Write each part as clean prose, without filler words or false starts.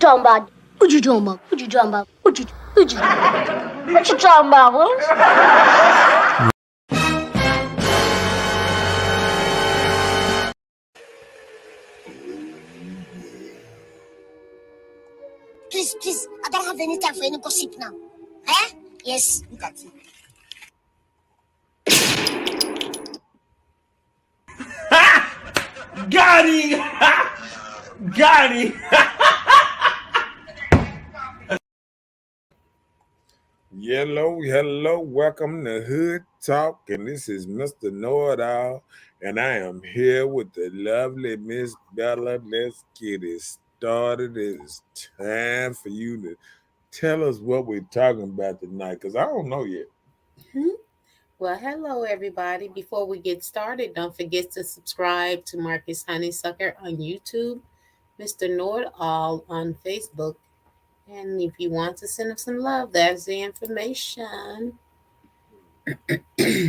talking about? What you talking about? What you talking about? What you talking about, Willis? Please, I don't have any time for any gossip now. Eh? Yes, look at you. Got him! Got him! Hello, welcome to Hood Talk, and this is Mr. Know-It-All, and I am here with the lovely Miss Bella. Let's get it started. It's time for you to tell us what we're talking about tonight, because I don't know yet. Well, hello, everybody. Before we get started, don't forget to subscribe to Marcus Honeysucker on YouTube, Mr. Know-It-All on Facebook. And if you want to send us some love, that's the information.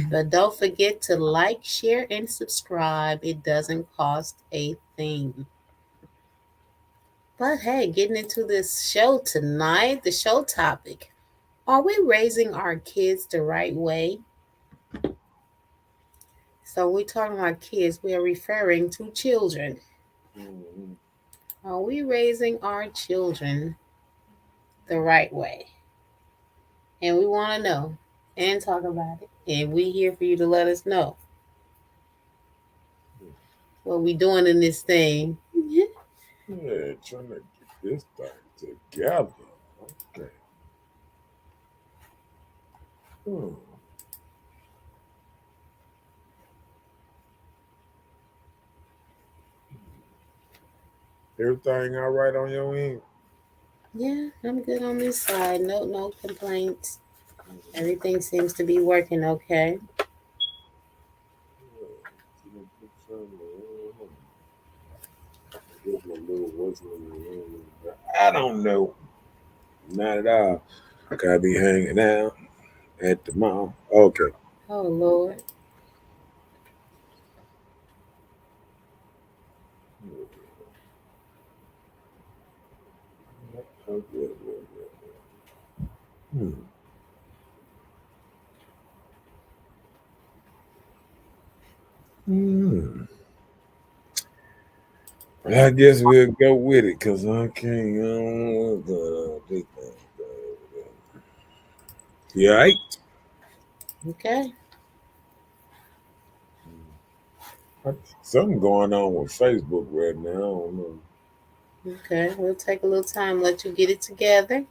But don't forget to like, share, and subscribe. It doesn't cost a thing. But hey, getting into this show tonight, the show topic. Are we raising our kids the right way? So we're talking about kids, we are referring to children. Mm-hmm. Are we raising our children the right way? And we want to know and talk about it. And we're here for you to let us know what we doing in this thing. Yeah, trying to get this thing together. Okay. Everything all right on your end? Yeah, I'm good on this side. No complaints. Everything seems to be working okay. I don't know. Not at all. Gotta be hanging out at the mall. Okay. Oh, Lord. I guess we'll go with it because I can't. I don't know this thing. You all right? Okay. Something going on with Facebook right now. I don't know. Okay. We'll take a little time, let you get it together.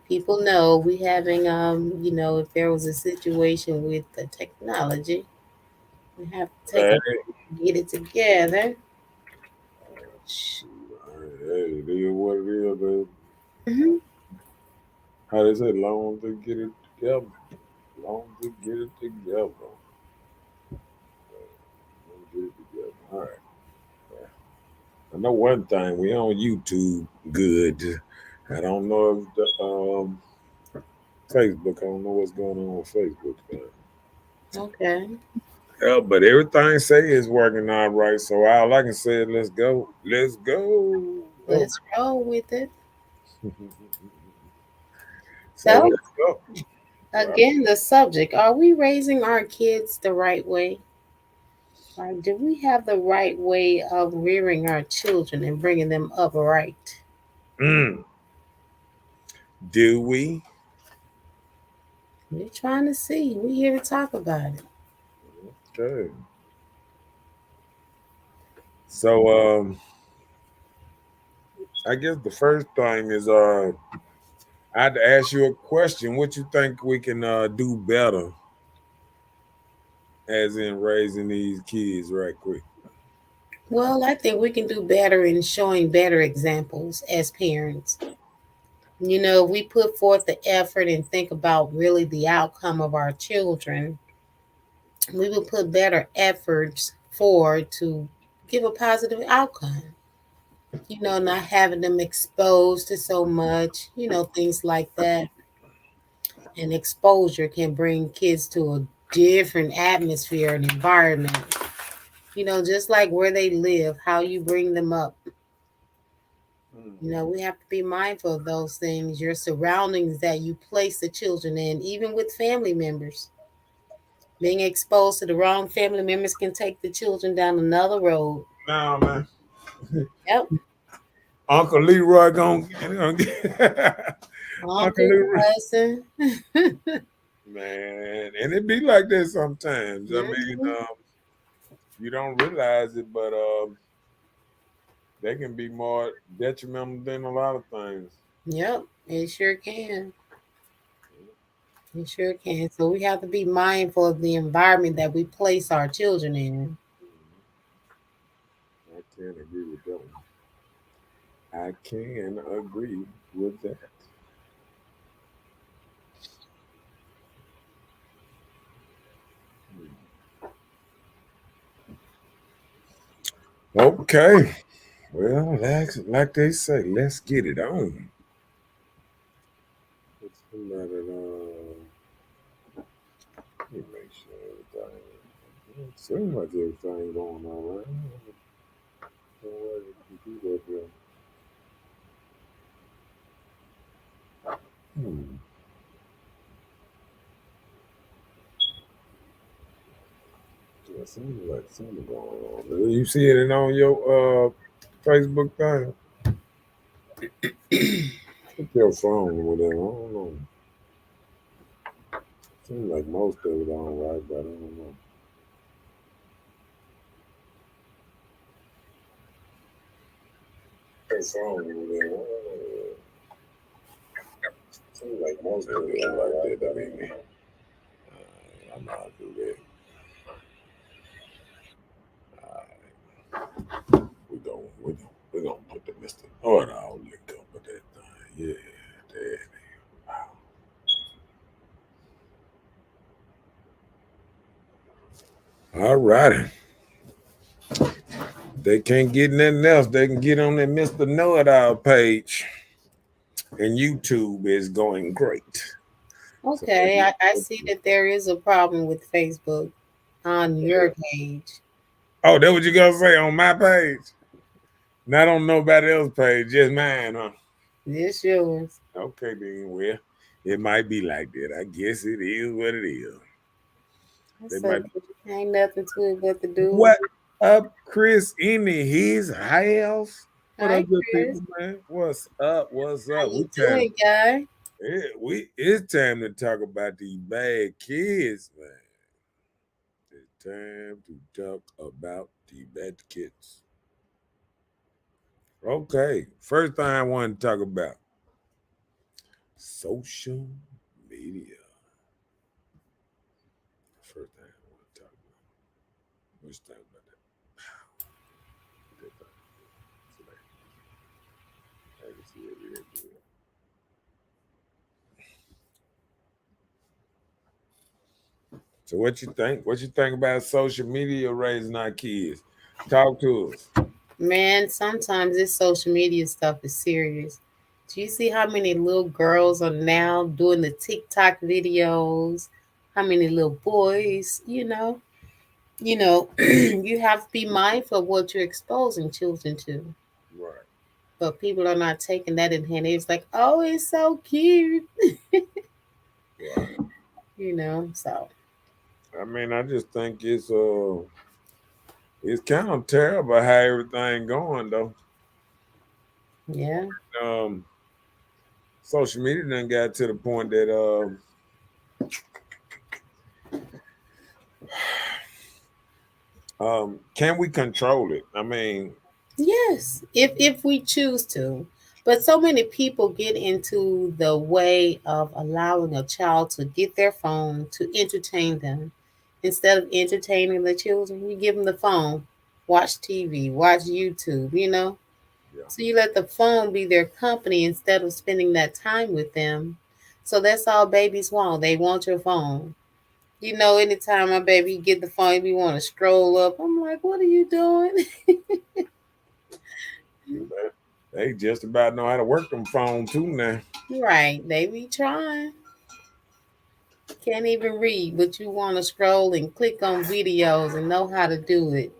People know we having if there was a situation with the technology, we have to take get it together. Hey, it is what it is, baby. Mm-hmm. How they say, long to get it together. Long to get it together. All right. I know one thing, we on YouTube good. I don't know if the Facebook, I don't know what's going on with Facebook. Okay. Yeah, but everything say is working all right. So all I can say is let's go. Let's go. Let's roll with it. So So, let's go. again, the subject, are we raising our kids the right way? Or do we have the right way of rearing our children and bringing them up right? Do we? We're trying to see. We're here to talk about it. Okay. So I guess the first thing is I had to ask you a question. What you think we can do better as in raising these kids right quick? Well, I think we can do better in showing better examples as parents. If we put forth the effort and think about really the outcome of our children, we will put better efforts forward to give a positive outcome. Not having them exposed to so much, things like that. And exposure can bring kids to a different atmosphere and environment. Just like where they live, how you bring them up. You know, we have to be mindful of those things, your surroundings that you place the children in, even with family members. Being exposed to the wrong family members can take the children down another road. Nah, man. Yep. Uncle Leroy gonna get Uncle Uncle, Leroy. cousin. Man, and it be like that sometimes. I mean, Mhm. you don't realize it, but they can be more detrimental than a lot of things. Yep, it sure can. It sure can. So we have to be mindful of the environment that we place our children in. I can agree with that one. I can agree with that. Okay. Well, like they say, let's get it on. Let's let me make sure everything. It seems like everything going all right. Don't worry, you do that there. Hmm. Yeah, seems like something going on. You see it on your Facebook thing? Put your phone or whatever. I don't know. Seems like most of it all right, but I don't know. Your phone or whatever. Seems like most of it all like that. I mean, I'm not do that. We gonna put the Mister. Oh, no, link up with that thing. Yeah, there. All righty. They can't get nothing else. They can get on that Mr. Know It All page. And YouTube is going great. So Okay, I see that there is a problem with Facebook on your page. oh, that what you gonna say on my page? Not on nobody else's page, just mine, huh? This yours. Okay, then. Well, it might be like that. I guess it is what it is. They That's might. okay. Ain't nothing to it but to do it. What up, Chris? In his house? What Hi, up, good Chris. people, man? What's up? What's How up? you doing, guy? It's time to talk about these bad kids, man. It's time to talk about the bad kids. Okay, first thing I want to talk about social media. First thing I want to talk about. Let's talk about that. That thing. So I can see it real good. So what you think? What you think about social media raising our kids? Talk to us. Man, sometimes this social media stuff is serious. Do you see how many little girls are now doing the TikTok videos? How many little boys, you have to be mindful of what you're exposing children to. Right. But people are not taking that in hand. It's like, oh, it's so cute, Right. So I mean, I just think it's kind of terrible how everything going though. yeah. Um, social media done got to the point that can we control it? I mean, Yes, if we choose to. But so many people get into the way of allowing a child to get their phone to entertain them. Instead of entertaining the children, you give them the phone, watch TV, watch YouTube. yeah, So you let the phone be their company instead of spending that time with them. So that's all babies want. They want your phone. Anytime my baby get the phone, we want to scroll up. I'm like, what are you doing? they just about know how to work them phone too now. Right, they be trying. Can't even read, but you want to scroll and click on videos and know how to do it.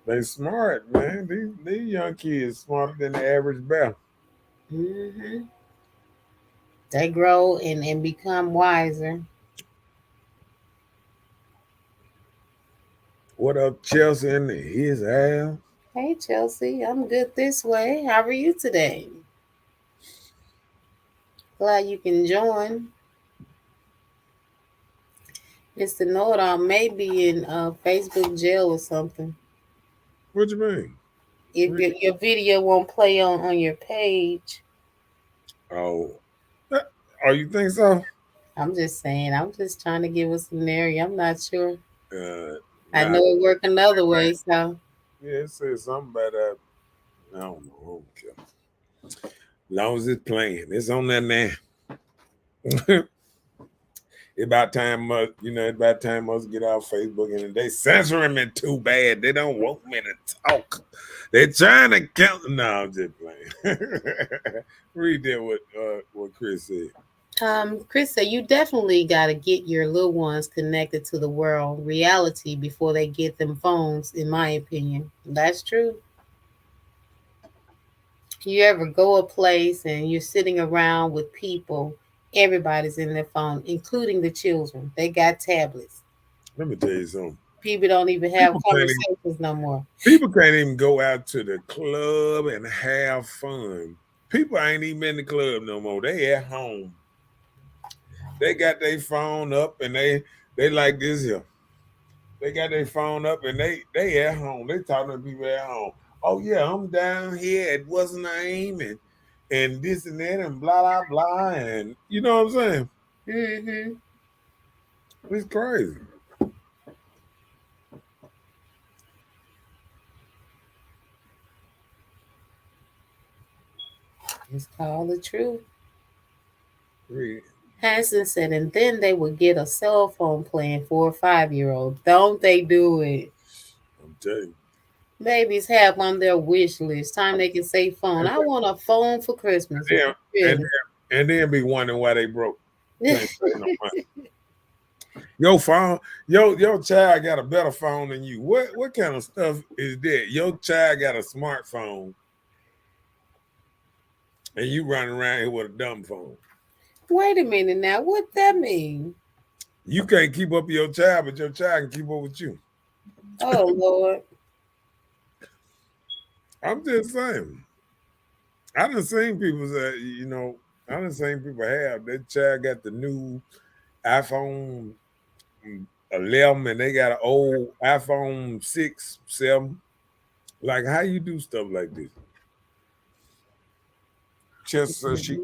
They smart, man. These young kids smarter than the average bear. Hmm. They grow and become wiser. What up, Chelsea in his house? Hey, Chelsea, I'm good this way. How are you today? Glad you can join. Mr. Know-It-All may be in Facebook jail or something. What you mean? If your video won't play on your page. Oh, oh, you think so? I'm just saying. I'm just trying to give a scenario. I'm not sure. I Nah, know it work another way, so. yeah, it says something about that. I don't know. I don't care. As long as it's playing, it's on there now. It's about time, it's about time us get off Facebook, and they censoring me too bad. They don't want me to talk. They're trying to count. No, I'm just playing. Read that what Chris said. Chris said you definitely got to get your little ones connected to the world reality before they get them phones, in my opinion. That's true. You ever go a place and you're sitting around with people, everybody's in their phone, including the children. They got tablets. Let me tell you something. People don't even have conversations no more. People can't even go out to the club and have fun. People ain't even in the club no more. They at home. They got their phone up and they like this here. They got their phone up and they at home. They talking to people at home. Oh yeah, I'm down here at what's the name and this and that and blah blah blah, and you know what I'm saying? Mm-hmm. It's crazy. It's called the truth. Read. Hanson said, and then they would get a cell phone plan for a 5-year-old. Don't they do it? I'm telling you. Babies have on their wish list. Time they can say phone. I want a phone for Christmas. Yeah, and then be wondering why they broke. Can't say no money. Your phone, your child got a better phone than you. What kind of stuff is that? Your child got a smartphone, and you running around here with a dumb phone. Wait a minute now. What that mean? You can't keep up with your child, but your child can keep up with you. Oh Lord. I'm just saying. I done seen people that, I done seen people have their child got the new iPhone 11 and they got an old iPhone 6, 7. Like, how you do stuff like this? Just so she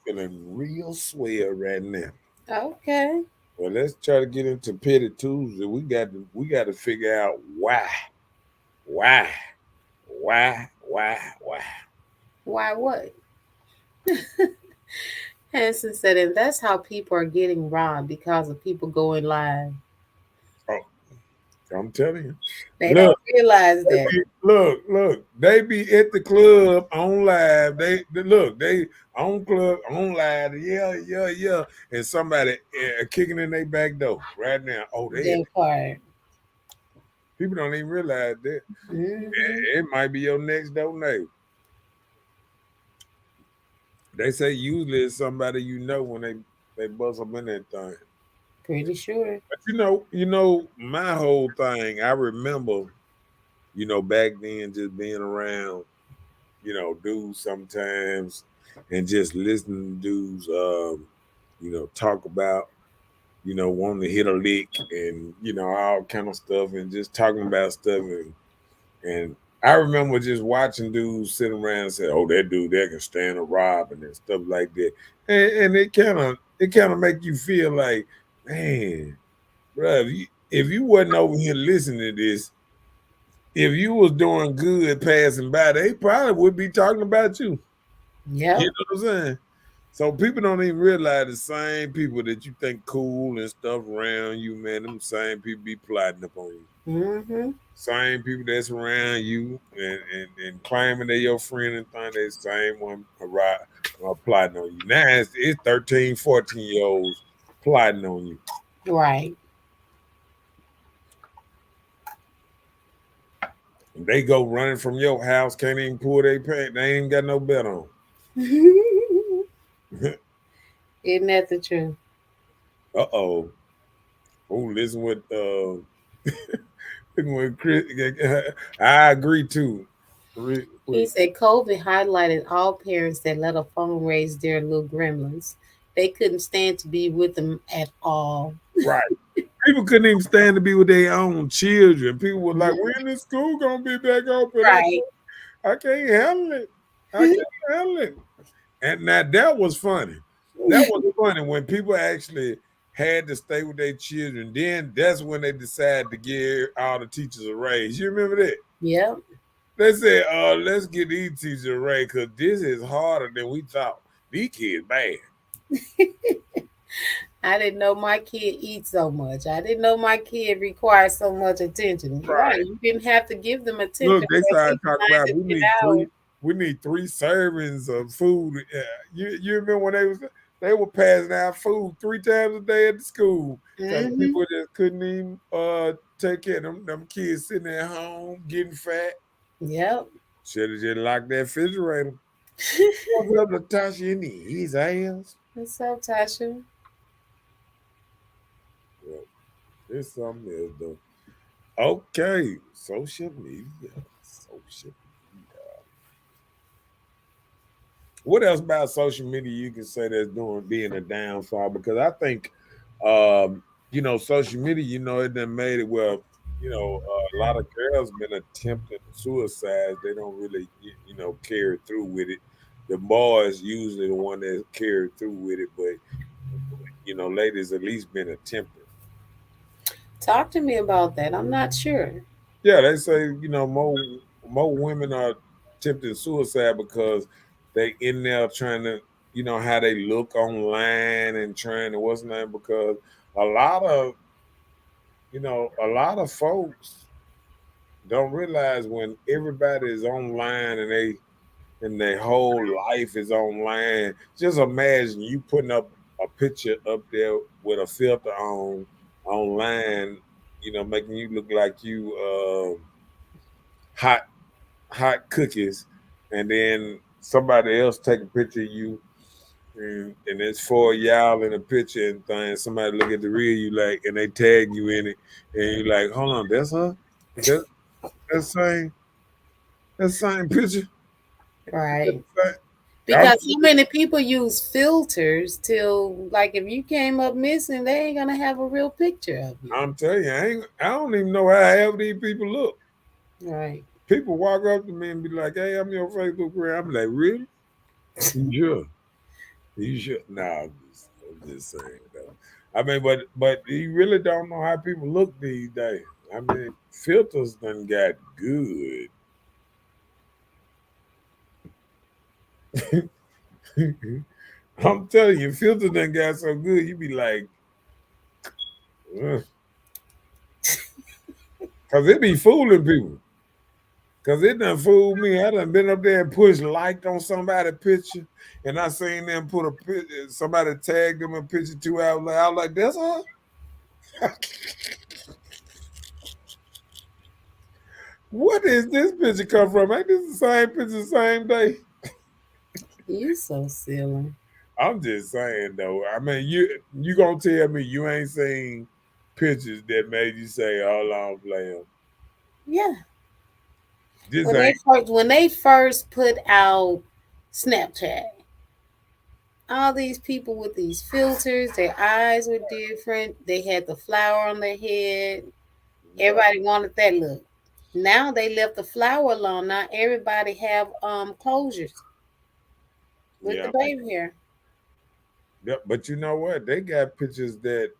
feeling real swell right now. Okay. Well, let's try to get into Petty Tuesday. We got to figure out why. Why what? Hanson said, and that's how people are getting robbed because of people going live. Oh, I'm telling you. They don't realize that. Look. They be at the club on live. They on club on live. Yeah. And somebody kicking in their back door right now. Oh, they part. People don't even realize that. Mm-hmm. It might be your next door neighbor. They say usually it's somebody when they bust up in that thing. Pretty sure. But my whole thing, I remember, back then just being around, dudes sometimes and just listening to dudes, talk about, wanting to hit a lick and, all kind of stuff and just talking about stuff. And I remember just watching dudes sit around and say, oh, that dude there can stand a robbing and stuff like that. And it kind of make you feel like, man, bro, if you wasn't over here listening to this, if you was doing good passing by, they probably would be talking about you. Yeah. You know what I'm saying? So people don't even realize the same people that you think cool and stuff around you, man, them same people be plotting up on you. Mm-hmm. Same people that's around you and claiming they're your friend and think they the same one plotting on you. Now it's 13, 14-year-olds plotting on you. Right. They go running from your house, can't even pull their pants. They ain't even got no belt on. Isn't that the truth? Uh-oh. Oh, listen what Chris. I agree too. He said COVID highlighted all parents that let a phone raise their little gremlins. They couldn't stand to be with them at all. Right. People couldn't even stand to be with their own children. People were like, when is school gonna be back open? Right. I can't handle it. I can't handle it. And now that was funny. That was funny when people actually had to stay with their children. Then that's when they decided to give all the teachers a raise. You remember that? Yep. They said, let's get these teachers a raise because this is harder than we thought. These kids bad. I didn't know my kid eats so much. I didn't know my kid requires so much attention. Right. You didn't have to give them attention. Look, they started talking about we need 3 servings of food. You remember when they were passing out food 3 times a day at the school. Mm-hmm. People just couldn't even take care of them kids sitting at home getting fat. Yep. Should have just locked that refrigerator. What's up, Natasha? In his ass. What's up, Tasha? There's something else though. Okay, social media. What else about social media you can say that's being a downfall? Because I think, social media, it done made it where, a lot of girls been attempting suicide. They don't really, carry through with it. The boys usually the one that carry through with it, but ladies at least been attempting. Talk to me about that. I'm not sure. Yeah, they say, more women are attempting suicide because they in there trying to, how they look online and trying to what's name, because a lot of folks don't realize when everybody is online and their whole life is online. Just imagine you putting up a picture up there with a filter online, making you look like you hot cookies, and then somebody else take a picture of you, and it's 4 y'all in a picture and thing. Somebody look at the real you and they tag you in it, and you're like, hold on, that's her? That same picture? Right. Because so many people use filters till, if you came up missing, they ain't gonna have a real picture of you. I'm telling you, I don't even know how half these people look. Right. People walk up to me and be like, "Hey, I'm your Facebook friend." I'm like, "Really? You sure? Nah, I'm just saying though. I mean, but you really don't know how people look these days. I mean, filters done got good. I'm telling you, filters done got so good, you be like, because it be fooling people. Because it done fooled me. I done been up there and pushed like on somebody's picture, and I seen them put a picture, somebody tagged them a picture 2 hours later. I was like, that's her? Where does this picture come from? Ain't this the same picture the same day? You so silly. I'm just saying though. I mean, you gonna tell me you ain't seen pictures that made you say, "Hold on, player." Yeah. When they first put out Snapchat, all these people with these filters, their eyes were different. They had the flower on their head. Everybody wanted that look. Now they left the flower alone. Now everybody have closures with the baby hair. Yeah, but you know what? They got pictures that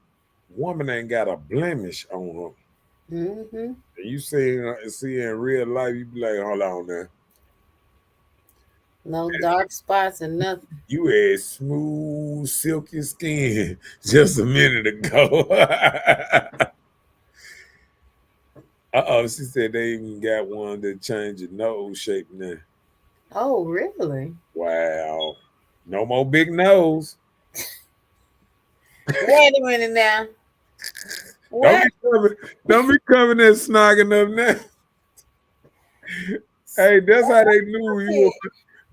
woman ain't got a blemish on her. Mm-hmm. You see in real life, you be like, hold on now. No dark spots and nothing. You had smooth, silky skin just a minute ago. She said they even got one that changed your nose shape now. Oh, really? Wow. No more big nose. Wait a minute now. Don't be coming that snogging up now. Hey, that's how they knew Stop you it. were.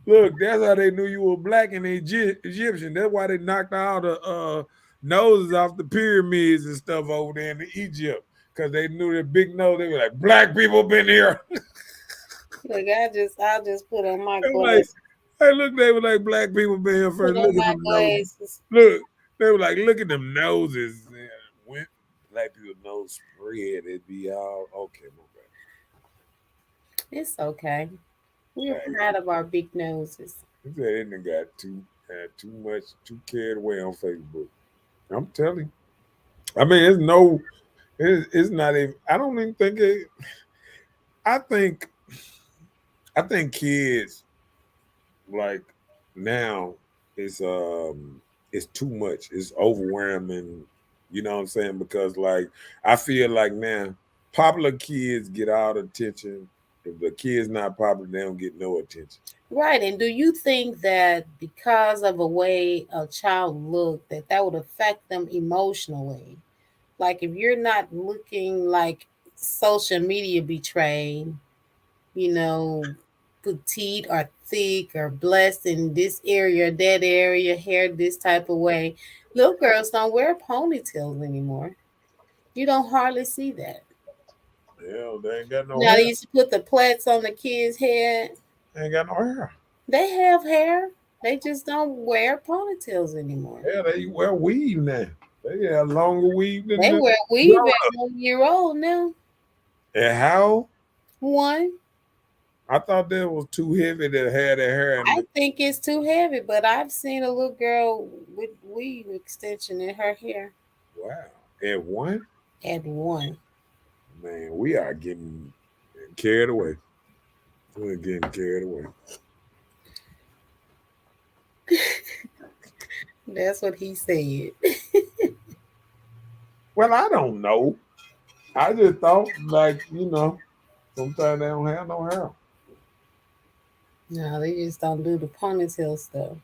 Look, that's how they knew you were black and Egyptian. That's why they knocked all the noses off the pyramids and stuff over there in Egypt. Because they knew their big nose. They were like, black people been here. Look, I'll just put on my They were like, glasses. hey, look, they were like, black people been here Put first. on Look at my them noses. glasses. Look, they were like, look at them noses. And when black people nose spread, it'd be all okay. My It's okay. We're bad. proud of our big noses. He said it done got too much, too carried away on Facebook. I'm telling you. I mean, it's not even. I don't even think it. I think, I think kids like now it's too much. It's overwhelming. You know what I'm saying? Because like I feel like now popular kids get all the attention. If the kid's not popular, they don't get no attention. Right. And do you think that because of a way a child looked, that that would affect them emotionally? Like if you're not looking like social media betrayed, you know, petite or thick or blessed in this area, that area, hair this type of way, little girls don't wear ponytails anymore. You don't hardly see that. Yeah, they ain't got no Now hair. they used to put the plaits on the kids' head. They ain't got no hair. They have hair. They just don't wear ponytails anymore. Yeah, they wear weave now. They got longer weave than They the wear weave grown at up. 1 year old now. And how? One. I thought that was too heavy to have their hair in I the think it's too heavy, but I've seen a little girl with weave extension in her hair wow. At one? at one. Man, we are getting carried away. We're getting carried away. That's what he said. Well, I don't know. I just thought like, sometimes they don't have no hair. No, they just don't do the ponytail stuff.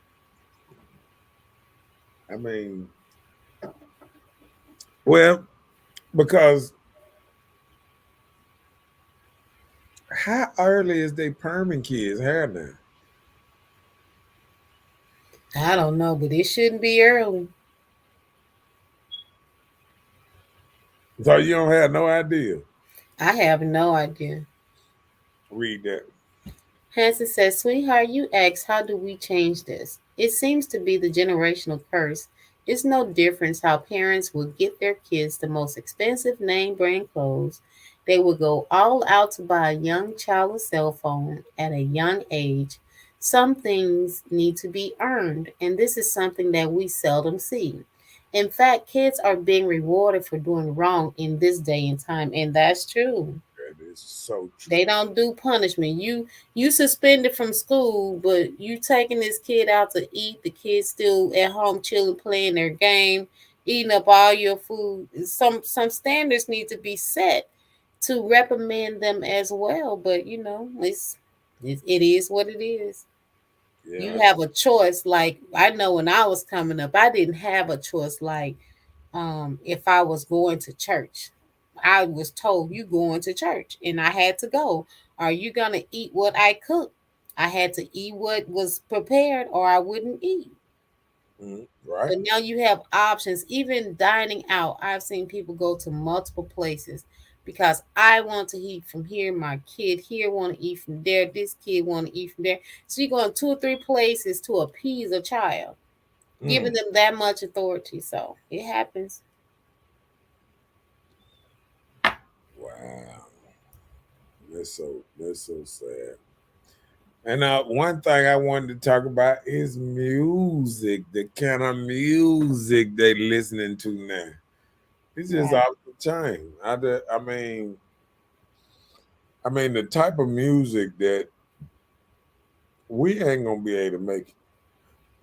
I mean, well, because how early is they perming kids' hair now? I don't know, but it shouldn't be early. So you don't have no idea. I have no idea. Read that. Hanson says, sweetheart, you asked, how do we change this? It seems to be the generational curse. It's no difference how parents will get their kids the most expensive name brand clothes. They will go all out to buy a young child a cell phone at a young age. Some things need to be earned, and this is something that we seldom see. In fact, kids are being rewarded for doing wrong in this day and time, and that's true. That is so true. They don't do punishment. You suspended from school, but you taking this kid out to eat. The kid's still at home chilling, playing their game, eating up all your food. Some standards need to be set to reprimand them as well. But it is what it is. You Yeah. have a choice. Like I know when I was coming up, I didn't have a choice. Like if I was going to church, I was told you going to church and I had to go. Are you gonna eat what I cooked? I had to eat what was prepared or I wouldn't eat. Right. But now you have options, even dining out. I've seen people go to multiple places because I want to eat from here, my kid here want to eat from there, this kid want to eat from there. So you're going 2 or 3 places to appease a child, giving them that much authority. So it happens. Wow. That's so sad. And one thing I wanted to talk about is music, the kind of music they listening to now. It's just Right. off the chain. I mean the type of music that we ain't gonna be able to make it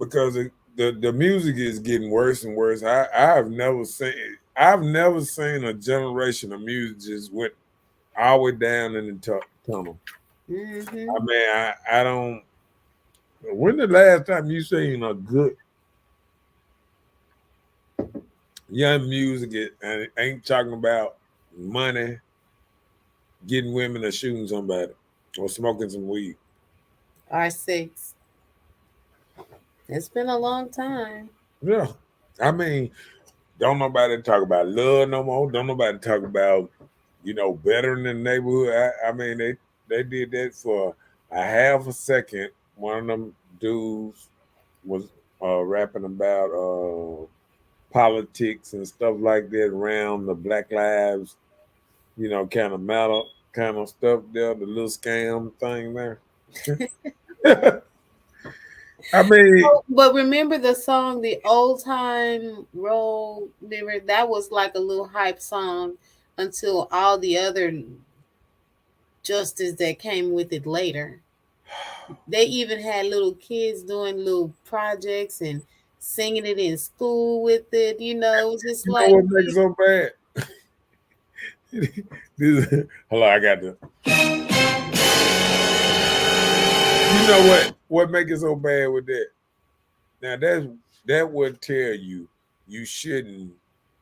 because the music is getting worse and worse. I've never seen a generation of music just went all the way down in the tunnel. Hmm. I mean, I don't. When the last time you seen a good young music and ain't talking about money, getting women or shooting somebody? or smoking some weed. R6. It's been a long time. Yeah. I mean, don't nobody talk about love no more. Don't nobody talk about, better in the neighborhood. I mean, they did that for a half a second. One of them dudes was rapping about politics and stuff like that around the Black Lives, kind of matter kind of stuff there, the little scam thing there. I mean, Oh, but remember the song, the old time road? Remember that was like a little hype song until all the other justice that came with it later. They even had little kids doing little projects and singing it in school with it. It was just you know like, what makes it so bad? Hello, I got the. You know what make it so bad with that? Now that would tell you shouldn't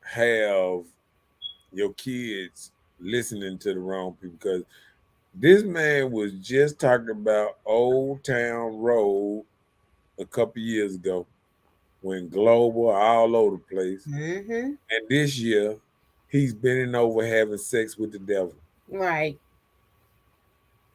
have your kids listening to the wrong people, because this man was just talking about Old Town Road a couple years ago, went global all over the place, mm-hmm, and this year he's bending over having sex with the devil. right.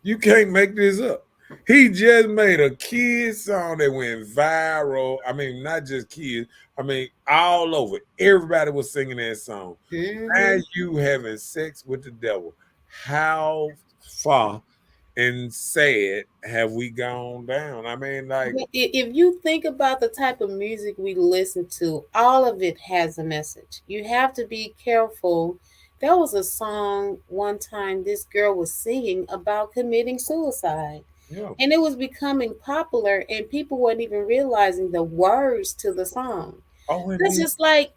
You can't make this up. He just made a kids song that went viral. I mean, not just kids. I mean, all over. Everybody was singing that song. Now Mm-hmm. you having sex with the devil. How far and sad have we gone down? I mean, like, But if you think about the type of music we listen to, all of it has a message. You have to be careful. There was a song one time this girl was singing about committing suicide, you know, and it was becoming popular, and people weren't even realizing the words to the song. oh, and That's then, just like,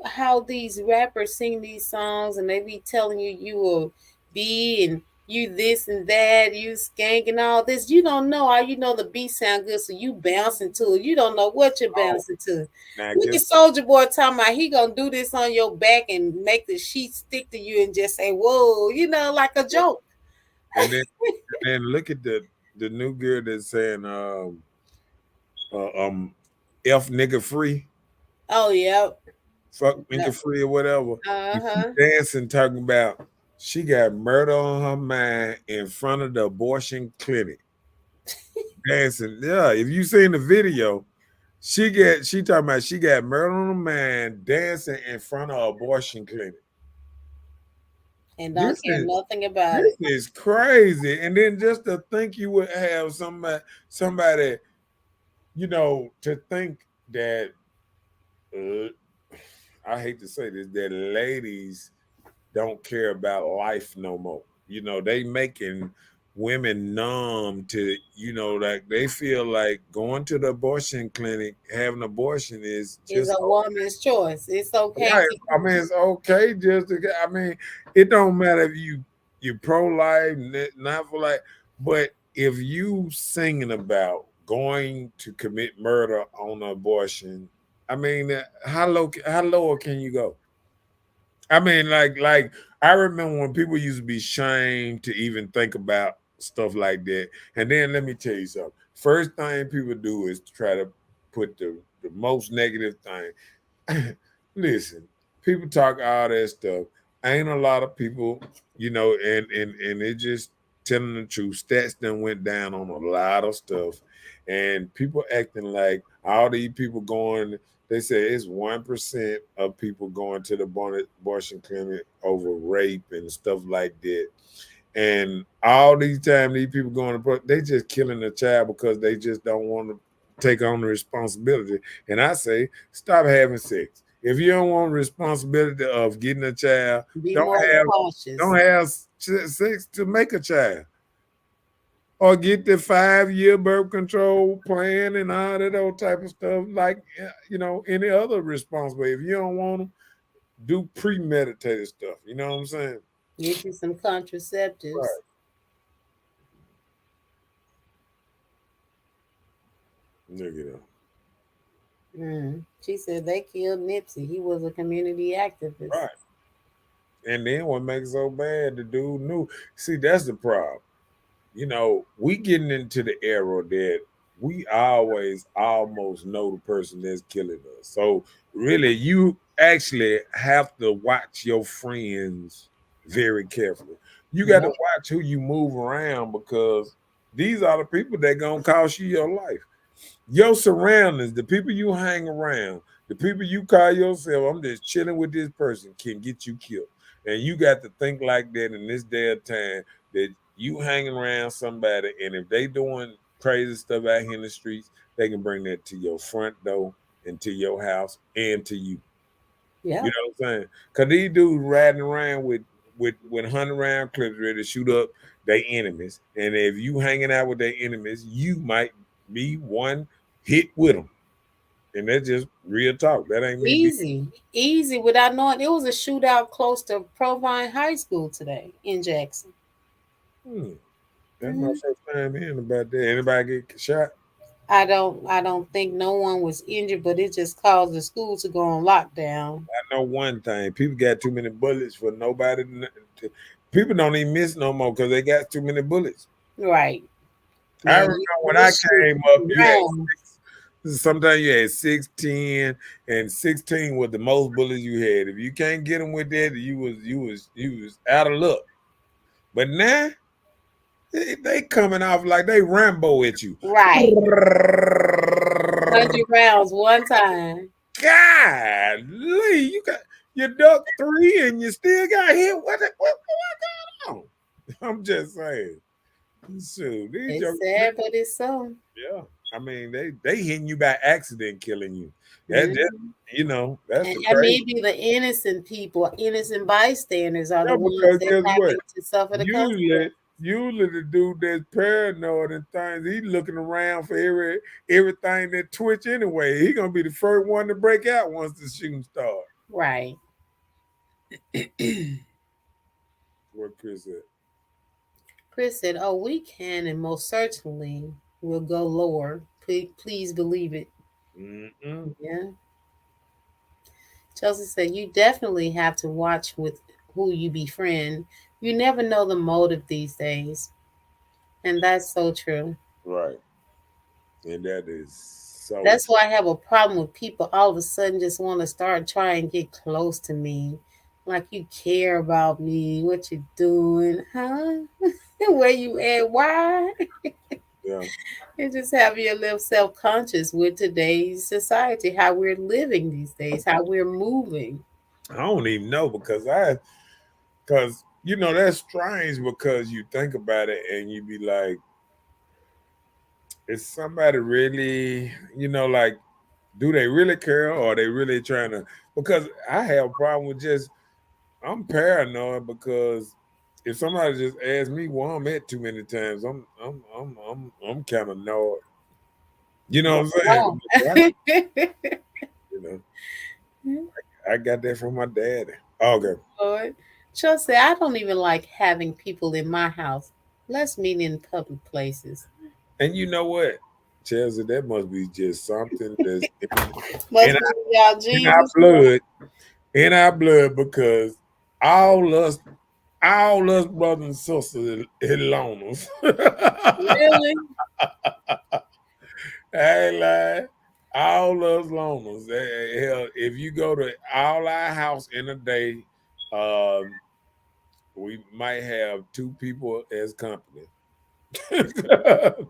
how these rappers sing these songs and they be telling you you will be and you this and that, you skank and all this. You don't know. All you know the beat sound good, so you bouncing to it. You don't know what you're oh, bouncing to. now Look guess, at Soldier Boy talking about he gonna do this on your back and make the sheet stick to you and just say, whoa, like a joke. and then look at the new girl that's saying, uh, um, F nigga free. Oh, yeah. Fuck nigga free or whatever. And she Uh-huh. dancing talking about she got murder on her mind in front of the abortion clinic. Dancing. Yeah, if you seen the video, she talking about she got murder on her mind dancing in front of abortion clinic. And don't This care is nothing about this it. is crazy. And then just to think you would have somebody, to think that uh, I hate to say this, that ladies don't care about life no more. They making women numb to, like they feel like going to the abortion clinic, having abortion is It's just a woman's choice. It's okay right. to. I mean, it's okay just to I mean, it don't matter if you're pro-life, not for life, but if you singing about going to commit murder on abortion, I mean, how lower can you go? I mean, like I remember when people used to be shamed to even think about stuff like that. And then let me tell you something. First thing people do is try to put the most negative thing. Listen, people talk all that stuff. Ain't a lot of people, and it just telling the truth. Stats done went down on a lot of stuff, and people acting like all these people going. They say it's 1% of people going to the abortion clinic over rape and stuff like that. And all these times these people going to they just killing a child because they just don't want to take on the responsibility. And I say, stop having sex. If you don't want responsibility of getting a child, Be don't more have cautious. don't have sex to make a child. Or get the 5-year birth control plan and all that old type of stuff, like any other responsibility. If you don't want them, do premeditated stuff. You know what I'm saying? Get you some contraceptives. Right. Look at that. She said they killed Nipsey. He was a community activist. Right. And then what makes it so bad, the dude knew. See, that's the problem. We getting into the era that we always almost know the person that's killing us. So really, you actually have to watch your friends very carefully. You got to Yep. watch who you move around because these are the people that gonna cost you your life. Your surroundings, the people you hang around, the people you call yourself, I'm just chilling with this person, can get you killed. And you got to think like that in this day of time that you hanging around somebody, and if they doing crazy stuff out here in the streets, they can bring that to your front door and to your house and to you. You Yep. know what I'm saying? Cause these dudes riding around with 100 round clips ready to shoot up their enemies. And if you hanging out with their enemies, you might be one hit with them. And that's just real talk. That ain't me being. Easy without knowing. It was a shootout close to Provine High School today in Jackson. Hmm, that's my Mhm. first time hearing about that. Anybody get shot? I don't think no one was injured, but it just caused the school to go on lockdown. I know one thing. People got too many bullets for nobody. People don't even miss no more because they got too many bullets. Right. I Yeah, remember when I this shit came up, you had round. sometimes you had 6, 10, and 16 was the most bullets you had. If you can't get them with that, you was out of luck. But now they coming off like they Rambo at you. Right. 100 rounds one time. Golly, you duck three and you still got hit. What going on? I'm just saying. Shoot, these It's jokers, sad, but it's so. yeah. I mean, they hitting you by accident, killing you. That Mhm. that's And the that crazy. may be the innocent people, innocent bystanders are the Yeah, ones because that guess what? happen to suffer the Usually, consequences. usually the dude that's paranoid and things, he looking around for everything that twitch anyway. He gonna be the first one to break out once the shooting start. Right. What Chris said. Chris said, "Oh, we can, and most certainly will go lower. Please believe it." Mm-mm. Yeah. Chelsea said, "You definitely have to watch with who you befriend. You never know the motive these days." And that's so true. Right. And that is so That's why I have a problem with people all of a sudden just want to start trying to get close to me. Like you care about me, what you doing, huh? Where you at? Why? yeah. It just have you a little self-conscious with today's society, how we're living these days, how we're moving. I don't even know because that's strange because you think about it and you be like, is somebody really, like, do they really care or are they really trying to? Because I have a problem with just I'm paranoid because if somebody just asks me where I'm at too many times, I'm kind of annoyed. You know what I'm saying? Oh. Right? You know, I got that from my daddy. Okay. Lord. Chelsea, I don't even like having people in my house. Let's meet in public places. And you know what, Chelsea, that must be just something that's in, Must be y'all in our Jesus. blood, in our blood, because all us, all us brothers and sisters is loners. Really? I ain't lying. All us loners. Hell, if you go to all our house in a day, um, we might have two people as company.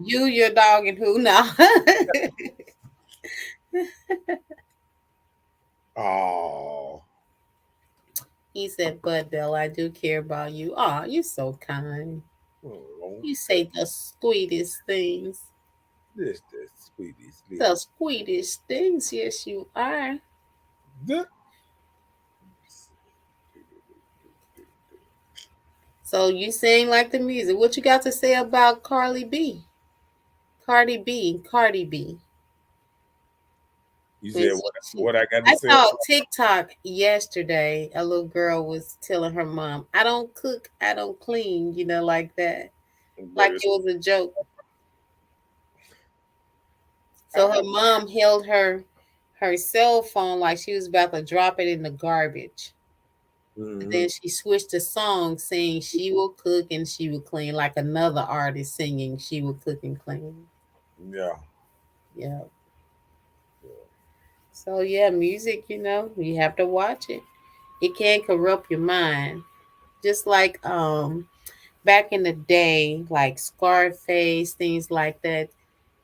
You, your dog, and who now? Oh, He said, "But Belle, I do care about you." Aw, you're so kind. oh, You say the sweetest things. this the sweetest The little. sweetest things. Yes, you are. The- So you sing like the music. What you got to say about Carly B? Cardi B. Cardi B. You When said what I got to I say saw a about TikTok yesterday. A little girl was telling her mom, "I don't cook, I don't clean," like that. but Like it's, it was a joke. So I, her mom held her cell phone like she was about to drop it in the garbage. But Mhm. then she switched the song, saying she will cook and she will clean, like another artist singing she will cook and clean. Yeah. Yeah. So yeah, music, you have to watch it. It can corrupt your mind. Just like back in the day, like Scarface, things like that,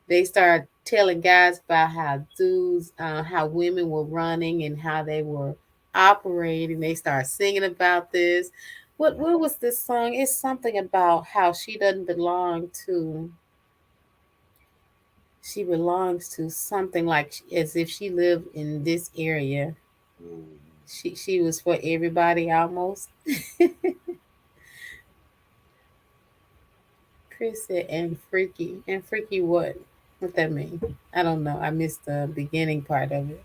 they start telling guys about how women were running and how they were operating. They start singing about this. What was this song? It's something about how she doesn't belong to. She belongs to something like as if she lived in this area. Mhm. She was for everybody almost. Chris said, and freaky. And freaky what? What that mean? I don't know. I missed the beginning part of it.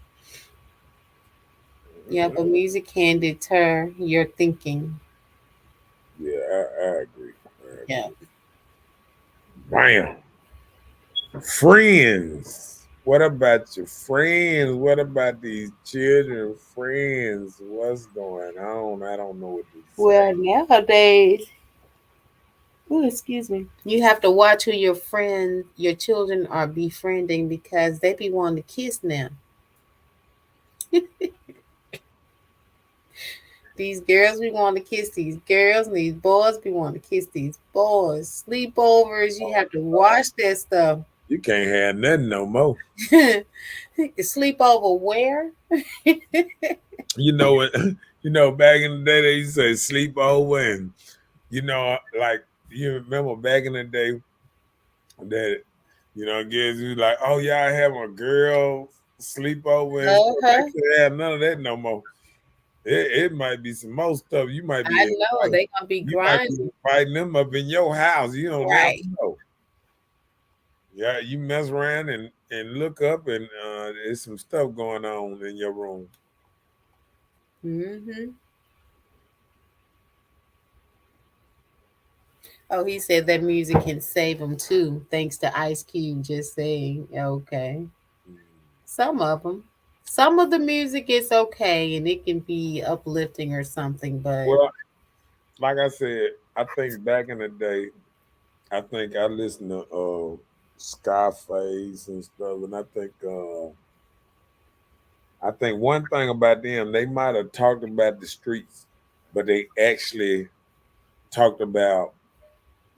Yeah, but music can deter your thinking. Yeah, I agree. I Yeah. agree. Bam. Friends. What about your friends? What about these children friends? What's going on? I don't know what to say. Well, nowadays, oh, excuse me, you have to watch who your children are befriending because they be wanting to kiss now. These girls be wanting to kiss these girls, and these boys be wanting to kiss these boys. Sleepovers, you have to watch that stuff. You can't have nothing no more. Sleepover where? You know what? You know, back in the day they used to say sleep over, and like you remember back in the day that kids was like, oh y'all have a girl sleepover and stuff. They Uh-huh. can't have none of that no more. It might be some more stuff. I know they gonna be You might be grinding. inviting them up in your house. You don't never Right. know. Yeah, you mess around and look up and there's some stuff going on in your room. Hmm. Oh, he said that music can save him too, thanks to Ice Cube just saying, okay. Some of them. Some of the music is okay and it can be uplifting or something, but Well, like I said, I think back in the day, I think I listened to Scarface and stuff, and I think one thing about them, they might have talked about the streets, but they actually talked about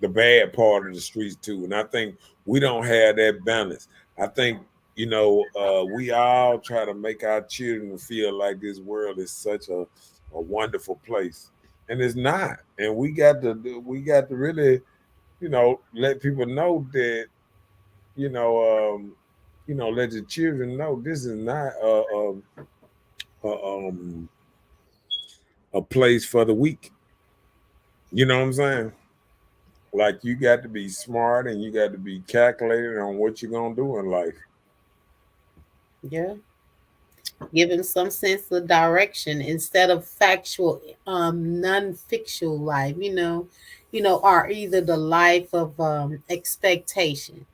the bad part of the streets too. And I think we don't have that balance. I think we all try to make our children feel like this world is such a wonderful place, and it's not. And we got to really let people know that you know let your children know this is not a a place for the weak. You know what I'm saying? Like you got to be smart and you got to be calculated on what you're gonna do in life. yeah, give him some sense of direction instead of factual, non-fictional life, or either the life of expectation.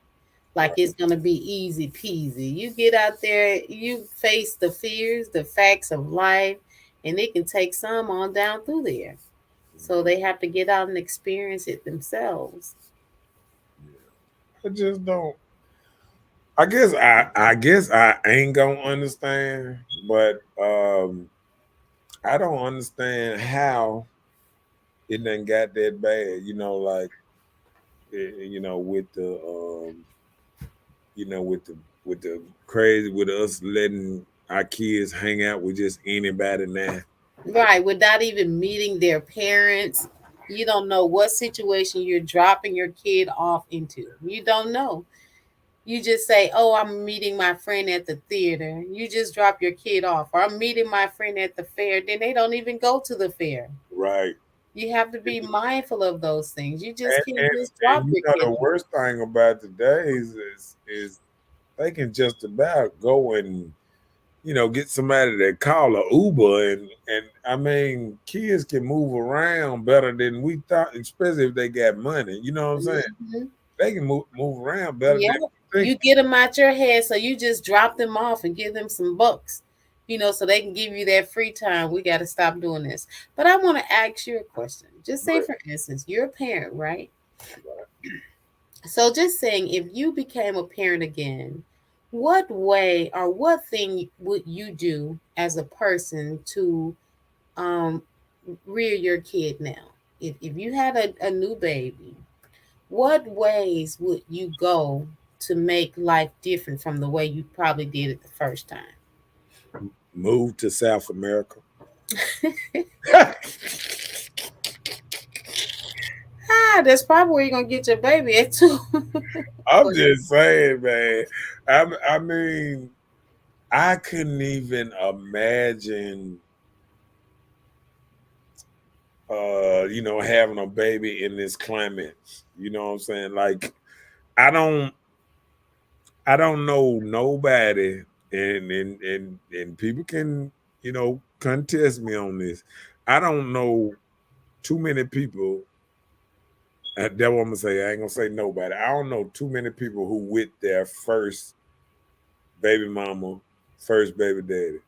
Like Right. it's gonna be easy peasy. You get out there, you face the fears, the facts of life, and it can take some on down through there. So they have to get out and experience it themselves. I just don't. I guess I ain't gonna understand, but I don't understand how it done got that bad. Like with the with the crazy with us letting our kids hang out with just anybody now. Right, without even meeting their parents. You don't know what situation you're dropping your kid off into. You don't know. You just say, "Oh, I'm meeting my friend at the theater." You just drop your kid off. Or I'm meeting my friend at the fair. Then they don't even go to the fair. Right. You have to be mindful of those things. You just And, can't and, just and drop your kid the off. worst thing about today is they can just about go and get somebody that call a Uber and I mean kids can move around better than we thought, especially if they got money. You know what I'm saying? Mhm. They can move around better Yeah, than we think. you get them out your head, so you just drop them off and give them some bucks. so they can give you that free time. We got to stop doing this. But I want to ask you a question. Just say, for instance, you're a parent, right? So just saying, if you became a parent again, what way or what thing would you do as a person to um, rear your kid now? If you had a new baby, what ways would you go to make life different from the way you probably did it the first time? Move to South America. That's probably where you're gonna get your baby at too. I'm just saying, man. I mean, I couldn't even imagine, having a baby in this climate. You know what I'm saying? Like, I don't, I don't know nobody, and people can, contest me on this. I don't know too many people. That's what I'm gonna say. I ain't gonna say nobody. I don't know too many people who with their first baby mama, first baby daddy.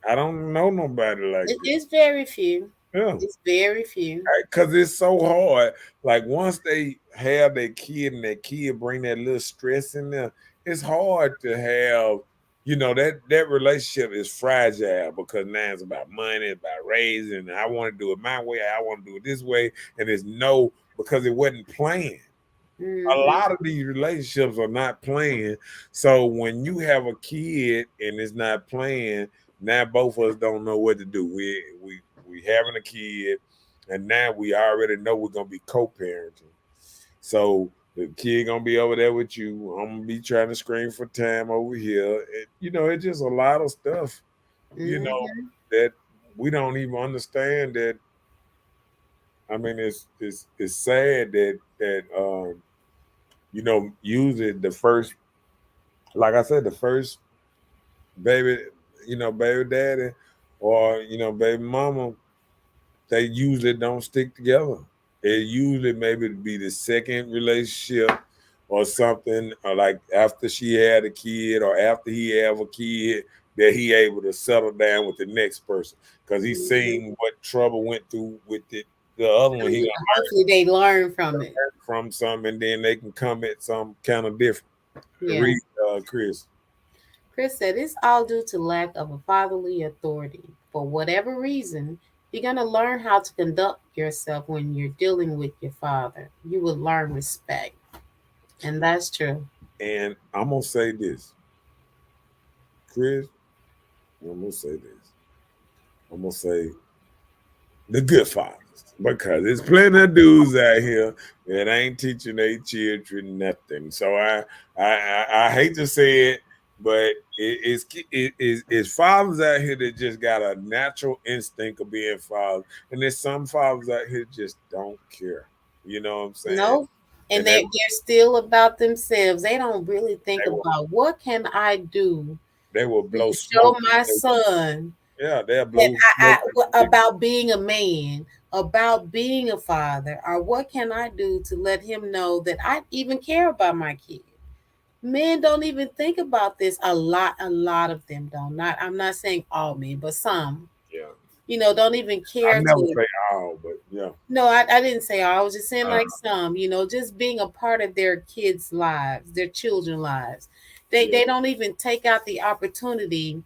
I don't know nobody like that. It's very few. Yeah, It's very few. because it's so hard. Like once they have their kid and that kid bring that little stress in there, it's hard to have. That relationship is fragile because now it's about money, it's about raising. I want to do it my way. I want to do it this way, and it's no because it wasn't planned. A lot of these relationships are not playing. So when you have a kid and it's not playing, now both of us don't know what to do. We having a kid, and now we already know we're gonna be co-parenting. So the kid gonna be over there with you. I'm gonna be trying to scream for time over here. It's just a lot of stuff, that we don't even understand. That I mean, it's sad that usually the first, like I said, the first baby, baby daddy or, baby mama, they usually don't stick together. It usually maybe be the second relationship or something, or like after she had a kid or after he have a kid, that he able to settle down with the next person because he's seen what trouble went through with the other one. He Hopefully they learn from it. from some, and then they can come at some kind of different. Yes. Read, Chris. Chris said it's all due to lack of a fatherly authority. For whatever reason, you're going to learn how to conduct yourself when you're dealing with your father. You will learn respect. And that's true. And I'm going to say this, Chris, I'm going to say this. I'm going to say the good fathers, because there's plenty of dudes out here that ain't teaching their children nothing. So I hate to say it, but it's fathers out here that just got a natural instinct of being fathers, and there's some fathers out here just don't care. You know what I'm saying? No. And they're still about themselves. They don't really think about what can I do. They will blow to show my son. Yeah, they'll blow about being a man, about being a father, or what can I do to let him know that I even care about my kid. Men don't even think about this. A lot of them don't. I'm not saying all men, but some. Yeah. Don't even care. I never say all, but yeah. No, I didn't say all. I was just saying like some, just being a part of their kids' lives, their children's lives. They don't even take out the opportunity,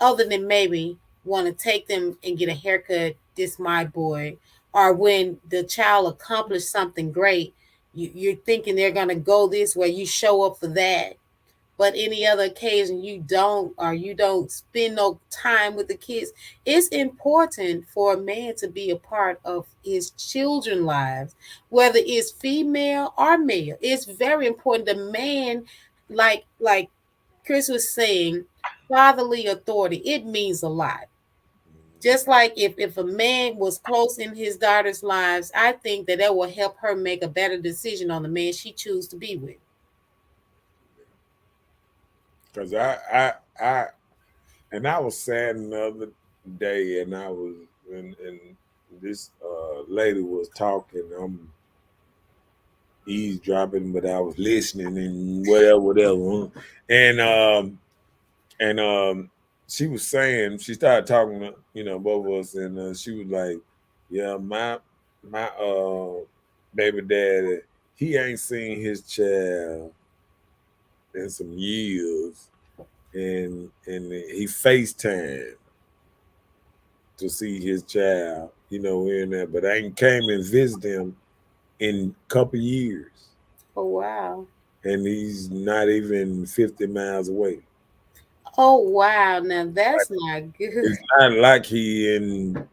other than maybe want to take them and get a haircut. This my boy. Or when the child accomplished something great, you're thinking they're going to go this way. You show up for that. But any other occasion you don't, or you don't spend no time with the kids. It's important for a man to be a part of his children's lives, whether it's female or male. It's very important. The man, like Chris was saying, fatherly authority, it means a lot. Just like if a man was close in his daughter's lives, I think that will help her make a better decision on the man she chooses to be with. Because I was sad the other day, and I was and this lady was talking. I'm eavesdropping, but I was listening and whatever. And she was saying, she started talking to, both of us, and she was like, yeah, my baby daddy, he ain't seen his child in some years, and he FaceTime to see his child, in there, but I ain't came and visit him in a couple years, Oh wow. and he's not even 50 miles away. Oh wow. Now that's not good. It's not like he in, what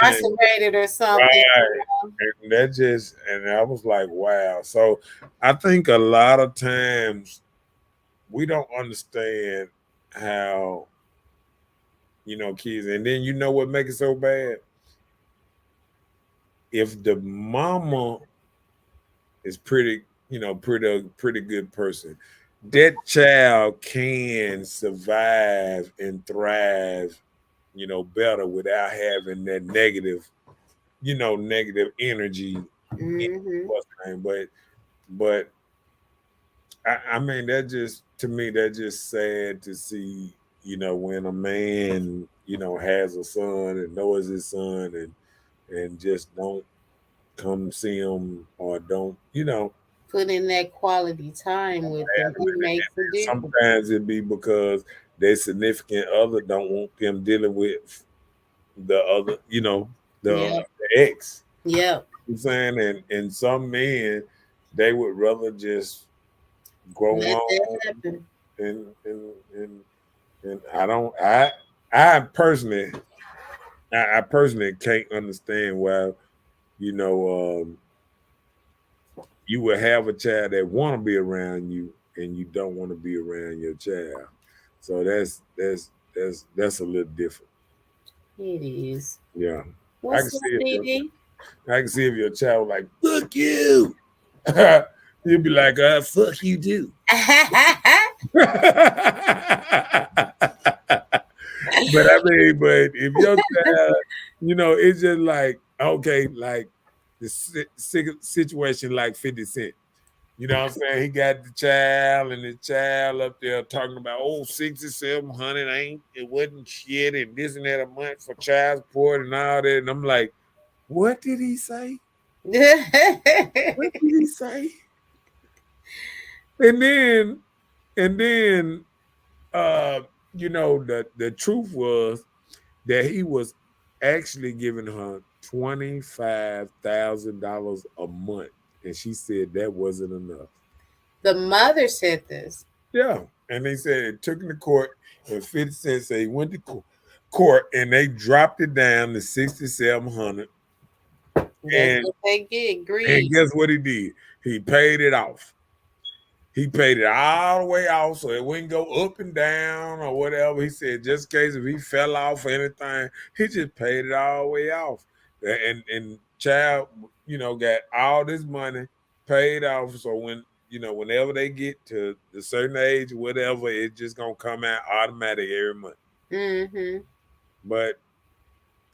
I'm saying? Incarcerated or something. Right. And that just, and I was like, wow. So I think a lot of times we don't understand how, kids, and then what make it so bad? If the mama is pretty, pretty good person, that child can survive and thrive, better without having that negative, negative energy. Mm-hmm. But I mean, that just, to me, that just sad to see, when a man, has a son and knows his son, and just don't come see him, or don't, Put in that quality time with them. It makes a difference. sometimes it be because their significant other don't want them dealing with the other, Yep. the ex. Yep. You know what I'm saying, and some men, they would rather just grow Let that on, happen. and I personally, I personally can't understand why, you know you would have a child that want to be around you, and you don't want to be around your child. So that's a little different. It is. Yeah, I can What's up, see if your DD? I can see if your child was like, fuck you. You'd be like, fuck you too. But but if your child, it's just like, okay, like the situation like 50 Cent. You know what I'm saying? He got the child, and the child up there talking about, oh, 6,700 ain't, it wasn't shit, and this and that a month for child support and all that. And I'm like, what did he say? What did he say? And then, and then, the truth was that he was actually giving her $25,000 a month, and she said that wasn't enough. The mother said this. Yeah, and they said it took him to court, and 50 Cent said he went to court, and they dropped it down to 6,700. That's And what they get. and Greed. guess what he did? He paid it off. He paid it all the way off, so it wouldn't go up and down or whatever. He said just in case if he fell off or anything, he just paid it all the way off. And child, got all this money paid off. So whenever they get to a certain age, whatever, it's just gonna come out automatic every month. Mm-hmm. But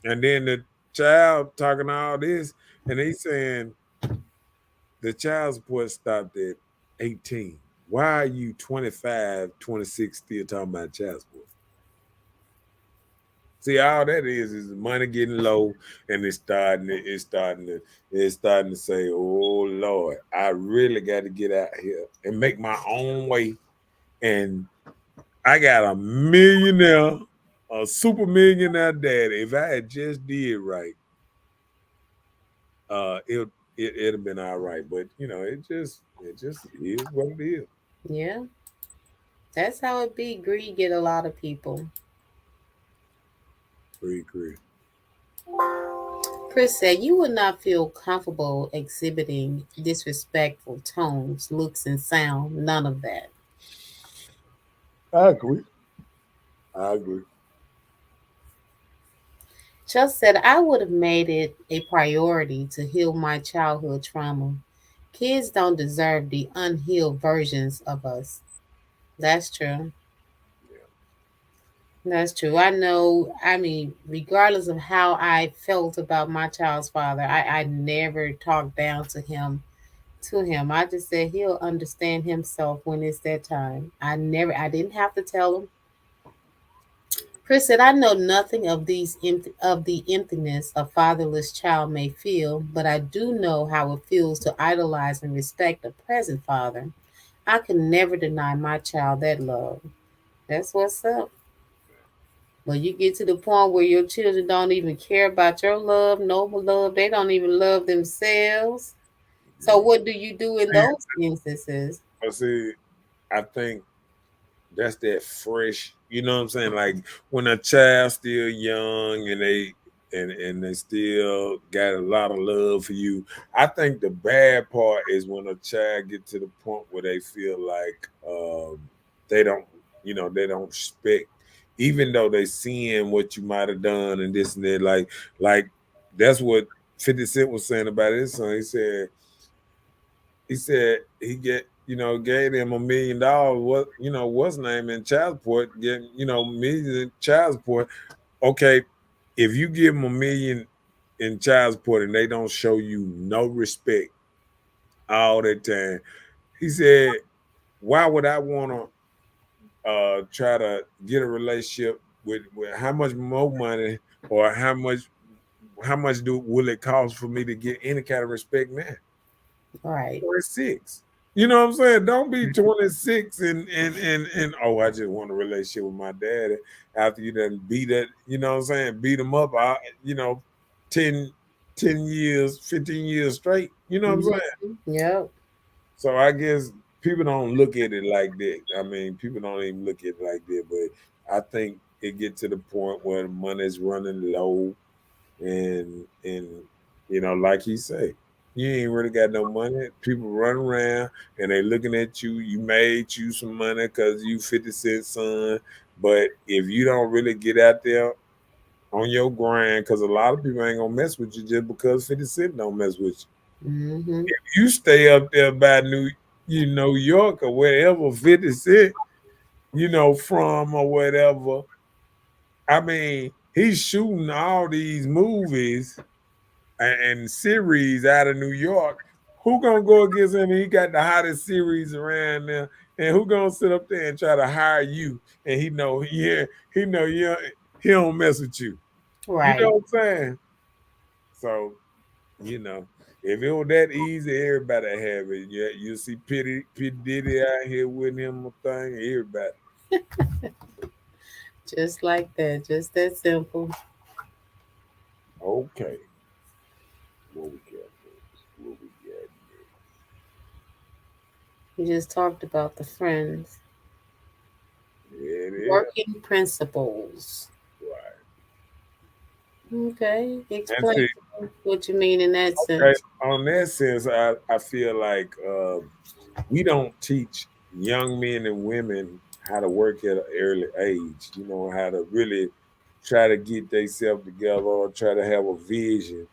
and then the child talking all this, and he saying the child support stopped at 18. Why are you 25, 26 still talking about child support? See, all that is the money getting low, and it's starting to say, oh Lord, I really got to get out here and make my own way. And I got a super millionaire daddy. If I had just did right, it'd have been all right. But it just is what it is. Yeah. That's how it be. Greed get a lot of people. Agree. Chris said you would not feel comfortable exhibiting disrespectful tones, looks, and sound. None of that. I agree. I agree. Just said I would have made it a priority to heal my childhood trauma. Kids don't deserve the unhealed versions of us. That's true. That's true. I know, I mean, regardless of how I felt about my child's father, I never talked down to him. I just said he'll understand himself when it's that time. I didn't have to tell him. Chris said, I know nothing of the emptiness a fatherless child may feel, but I do know how it feels to idolize and respect a present father. I can never deny my child that love. That's what's up. When you get to the point where your children don't even care about your love, noble love, they don't even love themselves. So what do you do in those instances? I see. I think that's that fresh. You know what I'm saying? Like when a child's still young and they still got a lot of love for you. I think the bad part is when a child get to the point where they feel like they don't, they don't respect, even though they seeing what you might have done and this and that. Like that's what 50 Cent was saying about his son. He said he gave them $1 million. What's name in child support? Get millions in child support. Okay, if you give them $1 million in child support and they don't show you no respect all the time, he said, why would I want to try to get a relationship with how much more money or how much will it cost for me to get any kind of respect now? Right. 26. You know what I'm saying? Don't be 26 and oh, I just want a relationship with my daddy after you done beat it, you know what I'm saying? Beat him up, 10 years, 15 years straight. You know what I'm saying? Yep. So I guess people don't look at it like that. I mean, people don't even look at it like that, but I think it get to the point where the money's running low and like he say, you ain't really got no money. People run around and they looking at you. You made you some money because you 50 Cent son. But if you don't really get out there on your grind, because a lot of people ain't gonna mess with you just because 50 Cent don't mess with you. Mm-hmm. If you stay up there by New York or wherever 50 Cent, from or whatever. I mean, he's shooting all these movies and series out of New York. Who gonna go against him? He got the hottest series around there, and who gonna sit up there and try to hire you? And he know he don't mess with you. Right. You know what I'm saying? So, if it was that easy, everybody have it. Yeah, you see P Diddy out here with him a thing, everybody. Just like that. Just that simple. Okay. What we got next? What we got We just talked about the friends. next? Yeah, it is. Working principles. Right. Okay. And Explain see, what you mean in that okay, sense. on that sense, I feel like we don't teach young men and women how to work at an early age. How to really try to get themselves together or try to have a vision.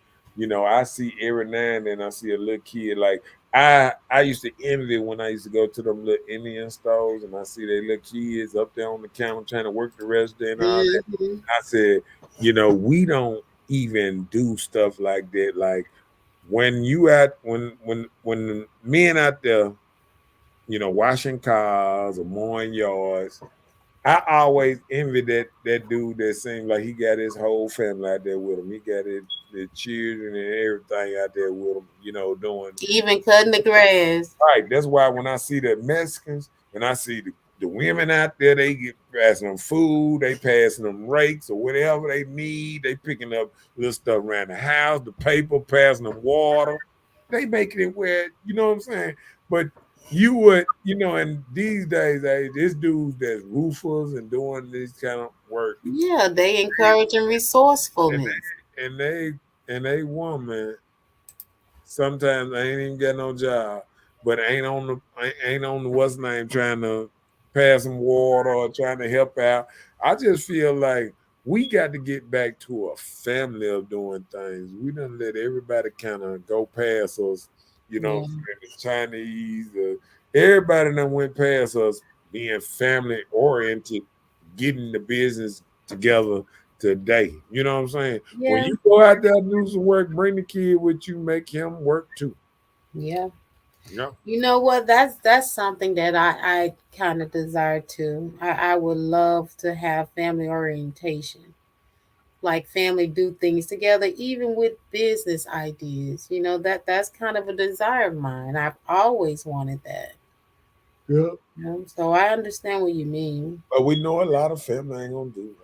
I see every now and then I see a little kid like I used to envy when I used to go to them little Indian stores and I see they little kids up there on the counter trying to work the register and all that. Mm-hmm. I said, we don't even do stuff like that. Like when when men out there, washing cars or mowing yards, I always envy that dude that seemed like he got his whole family out there with him. He got his children and everything out there with him, doing Even cutting the grass. right. That's why when I see the Mexicans and I see the women out there, they get passing them food, they passing them rakes or whatever they need. They picking up little stuff around the house, the paper, passing them water. They making it where, you know what I'm saying? But you would, in these days, this dudes that's roofers and doing this kind of work. Yeah, they encouraging resourcefulness. And they woman sometimes ain't even got no job, but ain't on the what's name trying to pass some water or trying to help out. I just feel like we got to get back to a family of doing things. We done let everybody kind of go past us, Yeah. the Chinese, everybody done went past us being family oriented, getting the business together today. You know what I'm saying? When Yeah. you go out there and do some work, bring the kid with you, make him work too. Yeah. Yeah. You know what? That's something that I kind of desire too. I would love to have family orientation. Like family do things together, even with business ideas. That's kind of a desire of mine. I've always wanted that. Yeah. So I understand what you mean. But we know a lot of family ain't gonna do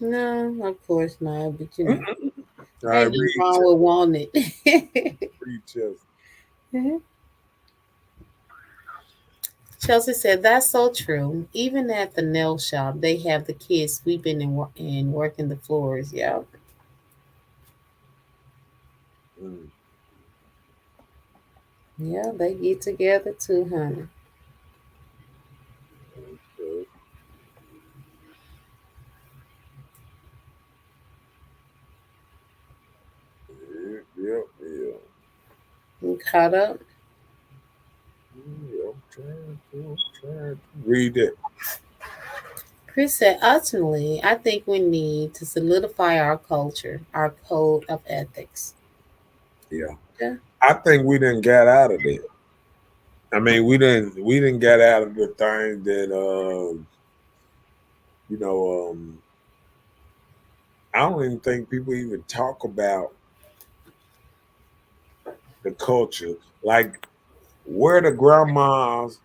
No, of course not. But right. All right, ain't nothing wrong with wanting it. read Chelsea. Mhm. Chelsea said, "That's so true. Even at the nail shop, they have the kids sweeping and working the floors. Yeah, Mm, yeah, they get together too, honey." okay. Yeah, yeah, yeah. You caught up? Yeah, I'm trying to read it. Chris said, "Ultimately, I think we need to solidify our culture, our code of ethics." Yeah. Yeah, I think we didn't get out of it. I mean, we didn't get out of the thing that you know, I don't even think people even talk about the culture. Like where the grandmas,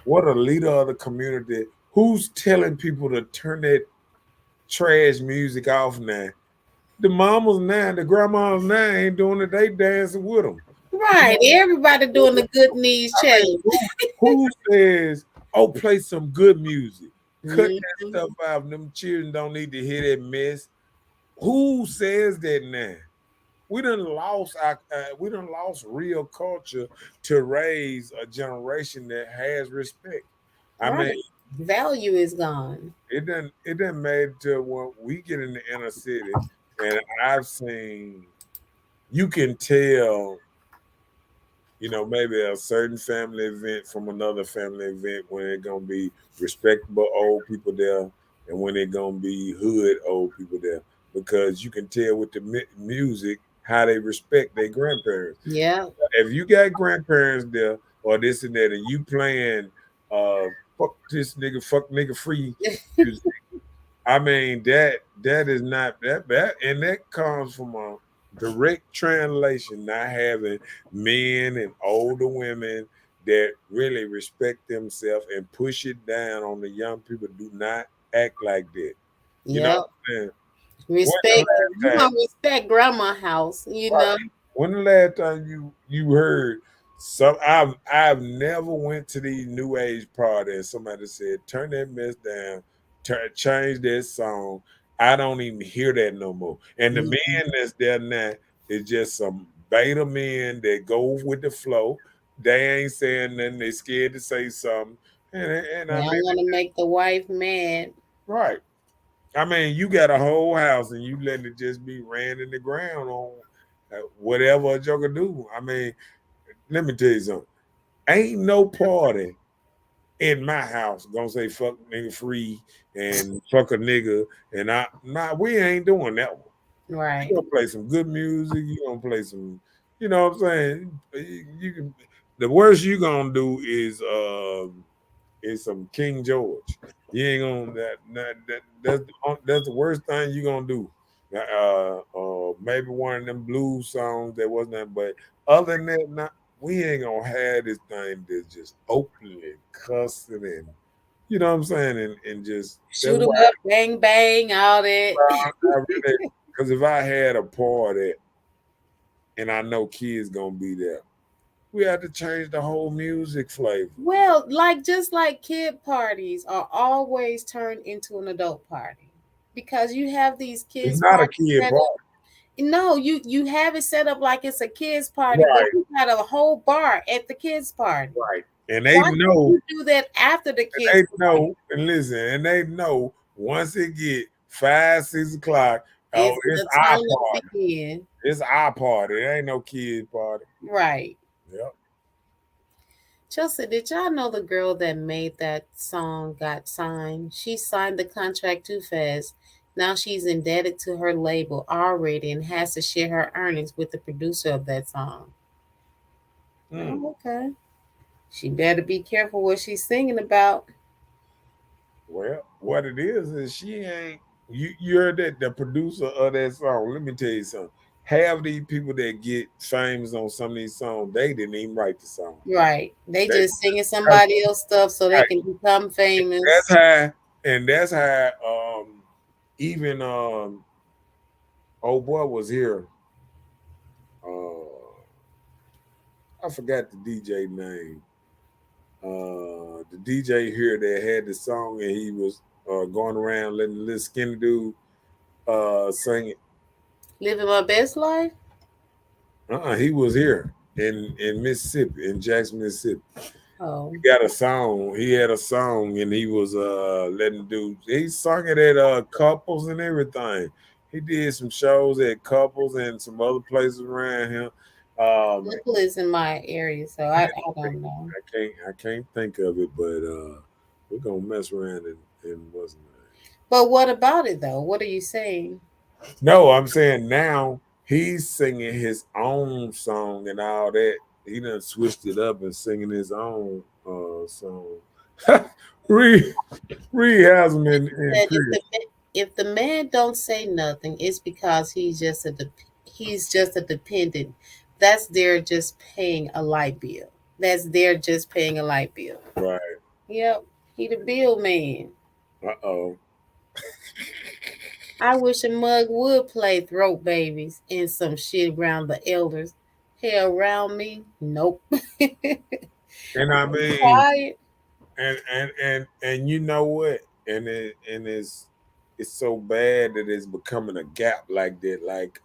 what a leader of the community, who's telling people to turn that trash music off now? The mamas now, the grandmas now ain't doing it, they dancing with them. You right. know, Everybody doing the good needs I mean, challenge. who says, oh, play some good music? Cut that Mhm. stuff out. Them children don't need to hear that mess. Who says that now? We done lost real culture to raise a generation that has respect. I mean, Right. Value is gone. it done made to when we get in the inner city, and I've seen you can tell, maybe a certain family event from another family event when it's gonna be respectable old people there, and when it's gonna be hood old people there, because you can tell with the music how they respect their grandparents. Yeah. If you got grandparents there or this and that, and you playing uh fuck this nigga, fuck nigga free music, I mean that is not that, and that comes from a direct translation, not having men and older women that really respect themselves and push it down on the young people. Do not act like that. You know Yeah. what I'm saying? When the Respect. You last time, gonna respect grandma house, right? When the last time you heard some? I've never went to these new age party and somebody said turn that mess down, change that song. I don't even hear that no more. And the Mhm. men that's there now is just some beta men that go with the flow. They ain't saying nothing. They scared to say something. And They I don't mean, want to make the wife mad. right. I mean, you got a whole house and you letting it just be ran in the ground on whatever a joker do. I mean, let me tell you something. Ain't no party in my house gonna say fuck nigga free and fuck a nigga, and we ain't doing that one. Right. You gonna play some good music. You gonna play some, you know what I'm saying? You can. The worst you gonna do is some King George. You ain't gonna that's the worst thing you gonna do. Maybe one of them blues songs that wasn't that, but other than that, we ain't gonna have this thing that's just openly cussing and you know what I'm saying, and just that's Shoot 'em why up, bang bang, all that. I really, because if I had a party and I know kids gonna be there, we had to change the whole music flavor. Well, just like kid parties are always turned into an adult party because you have these It's kids not a parties kid set party, up. No, you have it set up like it's a kids party, but right? you got a whole bar at the kids party. Right. And Why can't you do that after the kids party? and listen, and they know once it get 5, 6 o'clock, oh, It's it's the our turn up party. begin. It's our party. It ain't no kids party. Right. Yep. Chelsea, did y'all know the girl that made that song got signed? She signed the contract too fast. Now she's indebted to her label already and has to share her earnings with the producer of that song. Mm. Oh, okay. She better be careful what she's singing about. Well, what it is she ain't you heard that the producer of that song. Let me tell you something. Half these people that get famous on some of these songs, they didn't even write the song. Right. They They, just singing somebody else stuff so they right. can become famous. That's how, and that's how even old boy was here. Uh I forgot the DJ name. The DJ here that had the song and he was going around letting the little skinny dude sing it. Living my best life. He was here in Mississippi, in Jackson, Mississippi. Oh, He got a song. He had a song and he was letting dudes. He sung it at couples and everything. He did some shows at couples and some other places around him. Nickel is in my area, so I don't know. I can't think of it, but we're gonna mess around and wasn't it? But what about it though? What are you saying? No, I'm saying now he's singing his own song and all that. He done switched it up and singing his own song. Reed has him in That if the man don't say nothing, it's because he's just a dependent. That's there just paying a light bill. That's there just paying a light bill. Right. Yep, he the bill man. Uh-oh. I wish a mug would play Throat Babies and some shit around the elders. Hell, around me, nope. And I mean, Quiet. and you know what? And it's so bad that it's becoming a gap like that. Like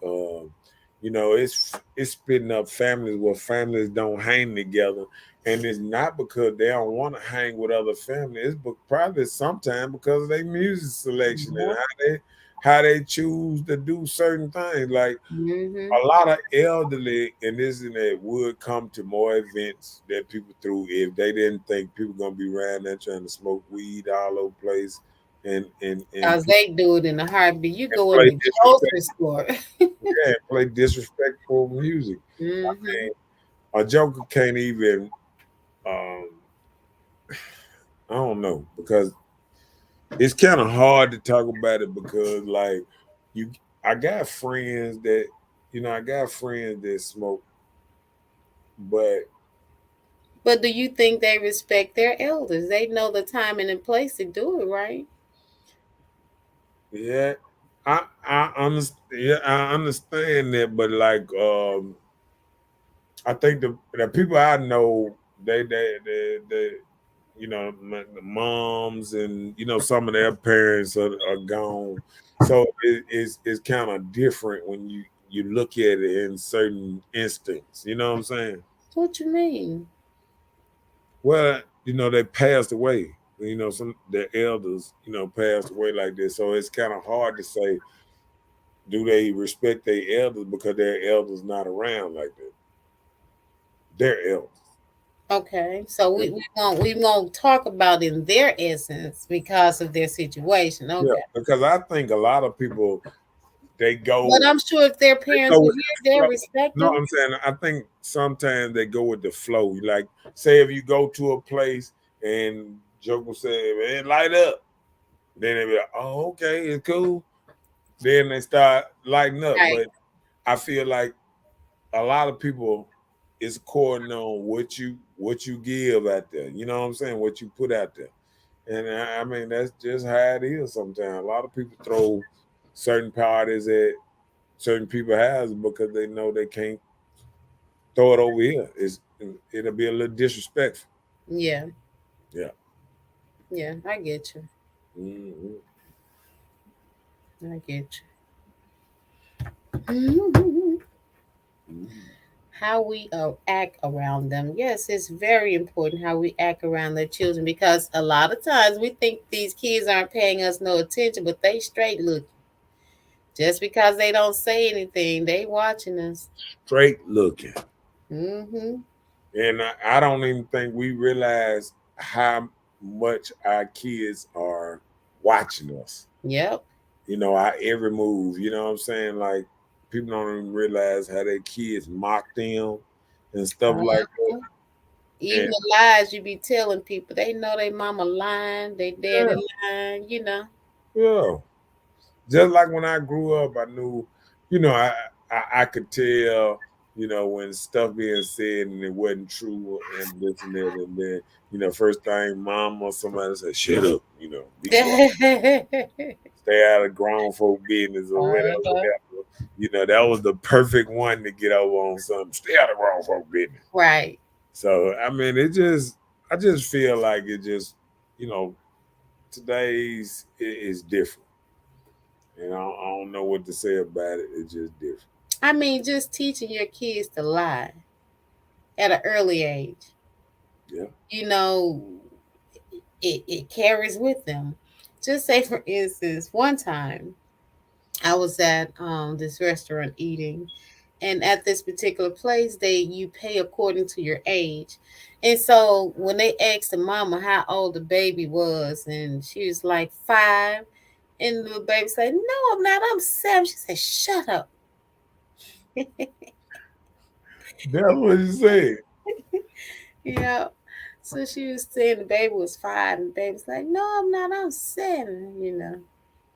it's splitting up families where families don't hang together. And it's not because they don't want to hang with other families. It's probably sometimes because of their music selection and how they choose to do certain things. Like a lot of elderly and this and that would come to more events that people threw if they didn't think people gonna be around there trying to smoke weed all over the place. And Because they do it in a heartbeat. You go in the grocery store. Yeah, play disrespectful music. I mean, a joker can't even I don't know, because it's kind of hard to talk about it because like I got friends that smoke, but do you think they respect their elders? They know the time and the place to do it, right? yeah, I understand. Yeah, I understand that, but like I think the people I know, they the moms and some of their parents are gone, so it's kind of different when you look at it in certain instincts. You know what I'm saying? What you mean? Well, they passed away. Some their elders, passed away like this, so it's kind of hard to say do they respect their elders because their elders not around like that. Their elders. Okay, so we won't talk about in their essence because of their situation. Okay, Yeah, because I think a lot of people they go. But I'm sure if their parents were here, they respect them. No, I'm saying I think sometimes they go with the flow. Like, say if you go to a place and Joke will say, "Man, light up," then they be like, "Oh, okay, it's cool." Then they start lighting up. Right. But I feel like a lot of people is according on what you give out there. You know what I'm saying? What you put out there. And I mean that's just how it is sometimes. A lot of people throw certain parties at certain people's houses because they know they can't throw it over here. It'll be a little disrespectful. Yeah. Yeah. Yeah, I get you. Mm-hmm. I get you. How we act around them. Yes, it's very important how we act around their children because a lot of times we think these kids aren't paying us no attention, but they straight looking. Just because they don't say anything, they watching us. Straight looking. Mm-hmm. And I don't even think we realize how much our kids are watching us. Yep. Our every move. You know what I'm saying? Like people don't even realize how their kids mock them and stuff like that. Even And the lies you be telling people, they know they mama lying, they yeah, daddy lying, you know. yeah. Just like when I grew up, I knew, I could tell, when stuff being said and it wasn't true and this and that, and then, first thing mom or somebody said, "Shut up," be quiet, stay out of grown folk business or whatever, whatever. That was the perfect one to get over on something. Stay out of grown folk business. Right. So I mean, I just feel like it just, you know, today's is different. And I don't know what to say about it. It's just different. I mean, just teaching your kids to lie at an early age, Yeah. you know, it carries with them. Just say, for instance, one time I was at this restaurant eating, and at this particular place, you pay according to your age. And so when they asked the mama how old the baby was, and she was like 5, and the baby said, "No, I'm not. I'm 7." She said, "Shut up." That's what you said. Yeah. So she was saying the baby was 5, and the baby's like, "No, I'm not. I'm 7."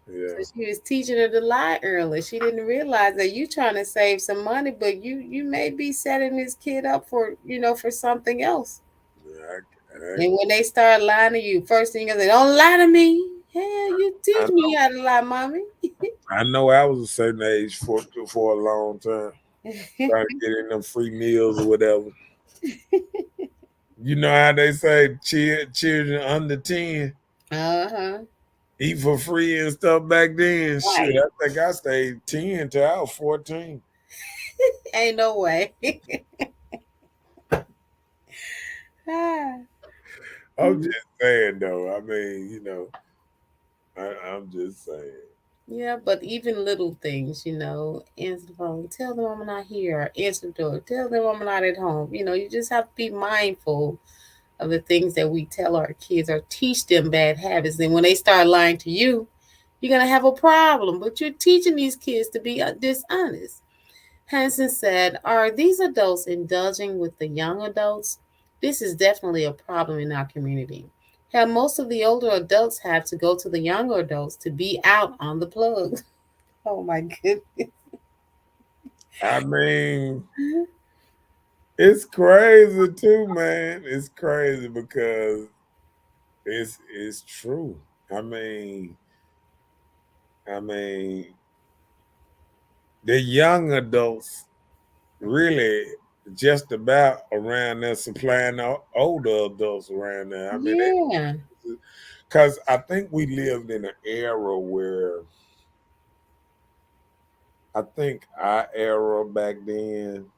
Yeah. So she was teaching her to lie early. She didn't realize that you trying to save some money, but you may be setting this kid up for for something else. Yeah, And when they start lying to you, first thing you say, "Don't lie to me." Hell, you I teach me know. how to lie, mommy. I know. I was a certain age for a long time, trying to get in them free meals or whatever. You know how they say children under 10 Uh-huh. eat for free and stuff back then. Shit, Right. I think I stayed 10 till I was 14. Ain't no way. Ah. I'm just saying though. I mean, I'm just saying. Yeah, but even little things, answer the phone, tell them I'm not here, or answer the door, tell them I'm not at home. You just have to be mindful of the things that we tell our kids or teach them bad habits. And when they start lying to you, you're going to have a problem. But you're teaching these kids to be dishonest. Hansen said, "Are these adults indulging with the young adults? This is definitely a problem in our community. How most of the older adults have to go to the younger adults to be out on the plug." Oh my goodness. I mean, it's crazy too, man. It's crazy because it's true. I mean, I mean, the young adults really just about around there supplying the older adults around there. I mean, Yeah. because I think we lived in an era where I think our era back then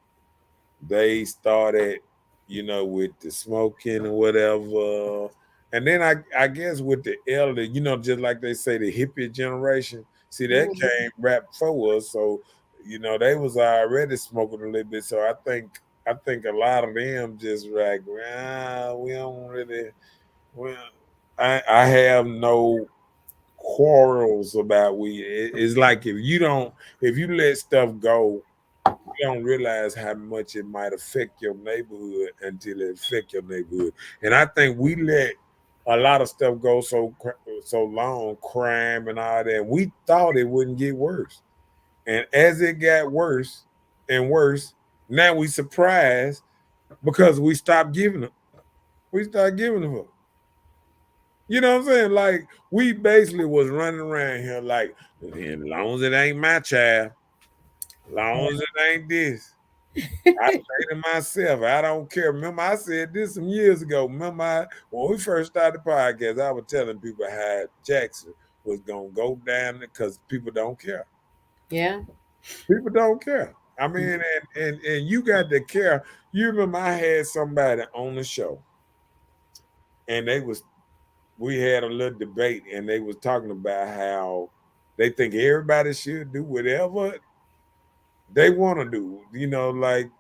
they started, with the smoking or whatever. And then I guess with the elder, just like they say, the hippie generation, see that Mhm. came right before us. So, they was already smoking a little bit. So I think a lot of them just like, we don't really well I have no quarrels about weed. It's like if you let stuff go, you don't realize how much it might affect your neighborhood until it affect your neighborhood. And I think we let a lot of stuff go so long, crime and all that. We thought it wouldn't get worse, and as it got worse and worse, now we surprised because we stopped giving them. We started giving them up. You know what I'm saying? Like we basically was running around here like, as long as it ain't my child, as long as it ain't this. I say to myself, I don't care. Remember, I said this some years ago. Remember, when we first started the podcast, I was telling people how Jackson was gonna go down because people don't care. Yeah. People don't care. I mean, and you got to care. You remember, I had somebody on the show, and we had a little debate, and they was talking about how they think everybody should do whatever they want to do. Like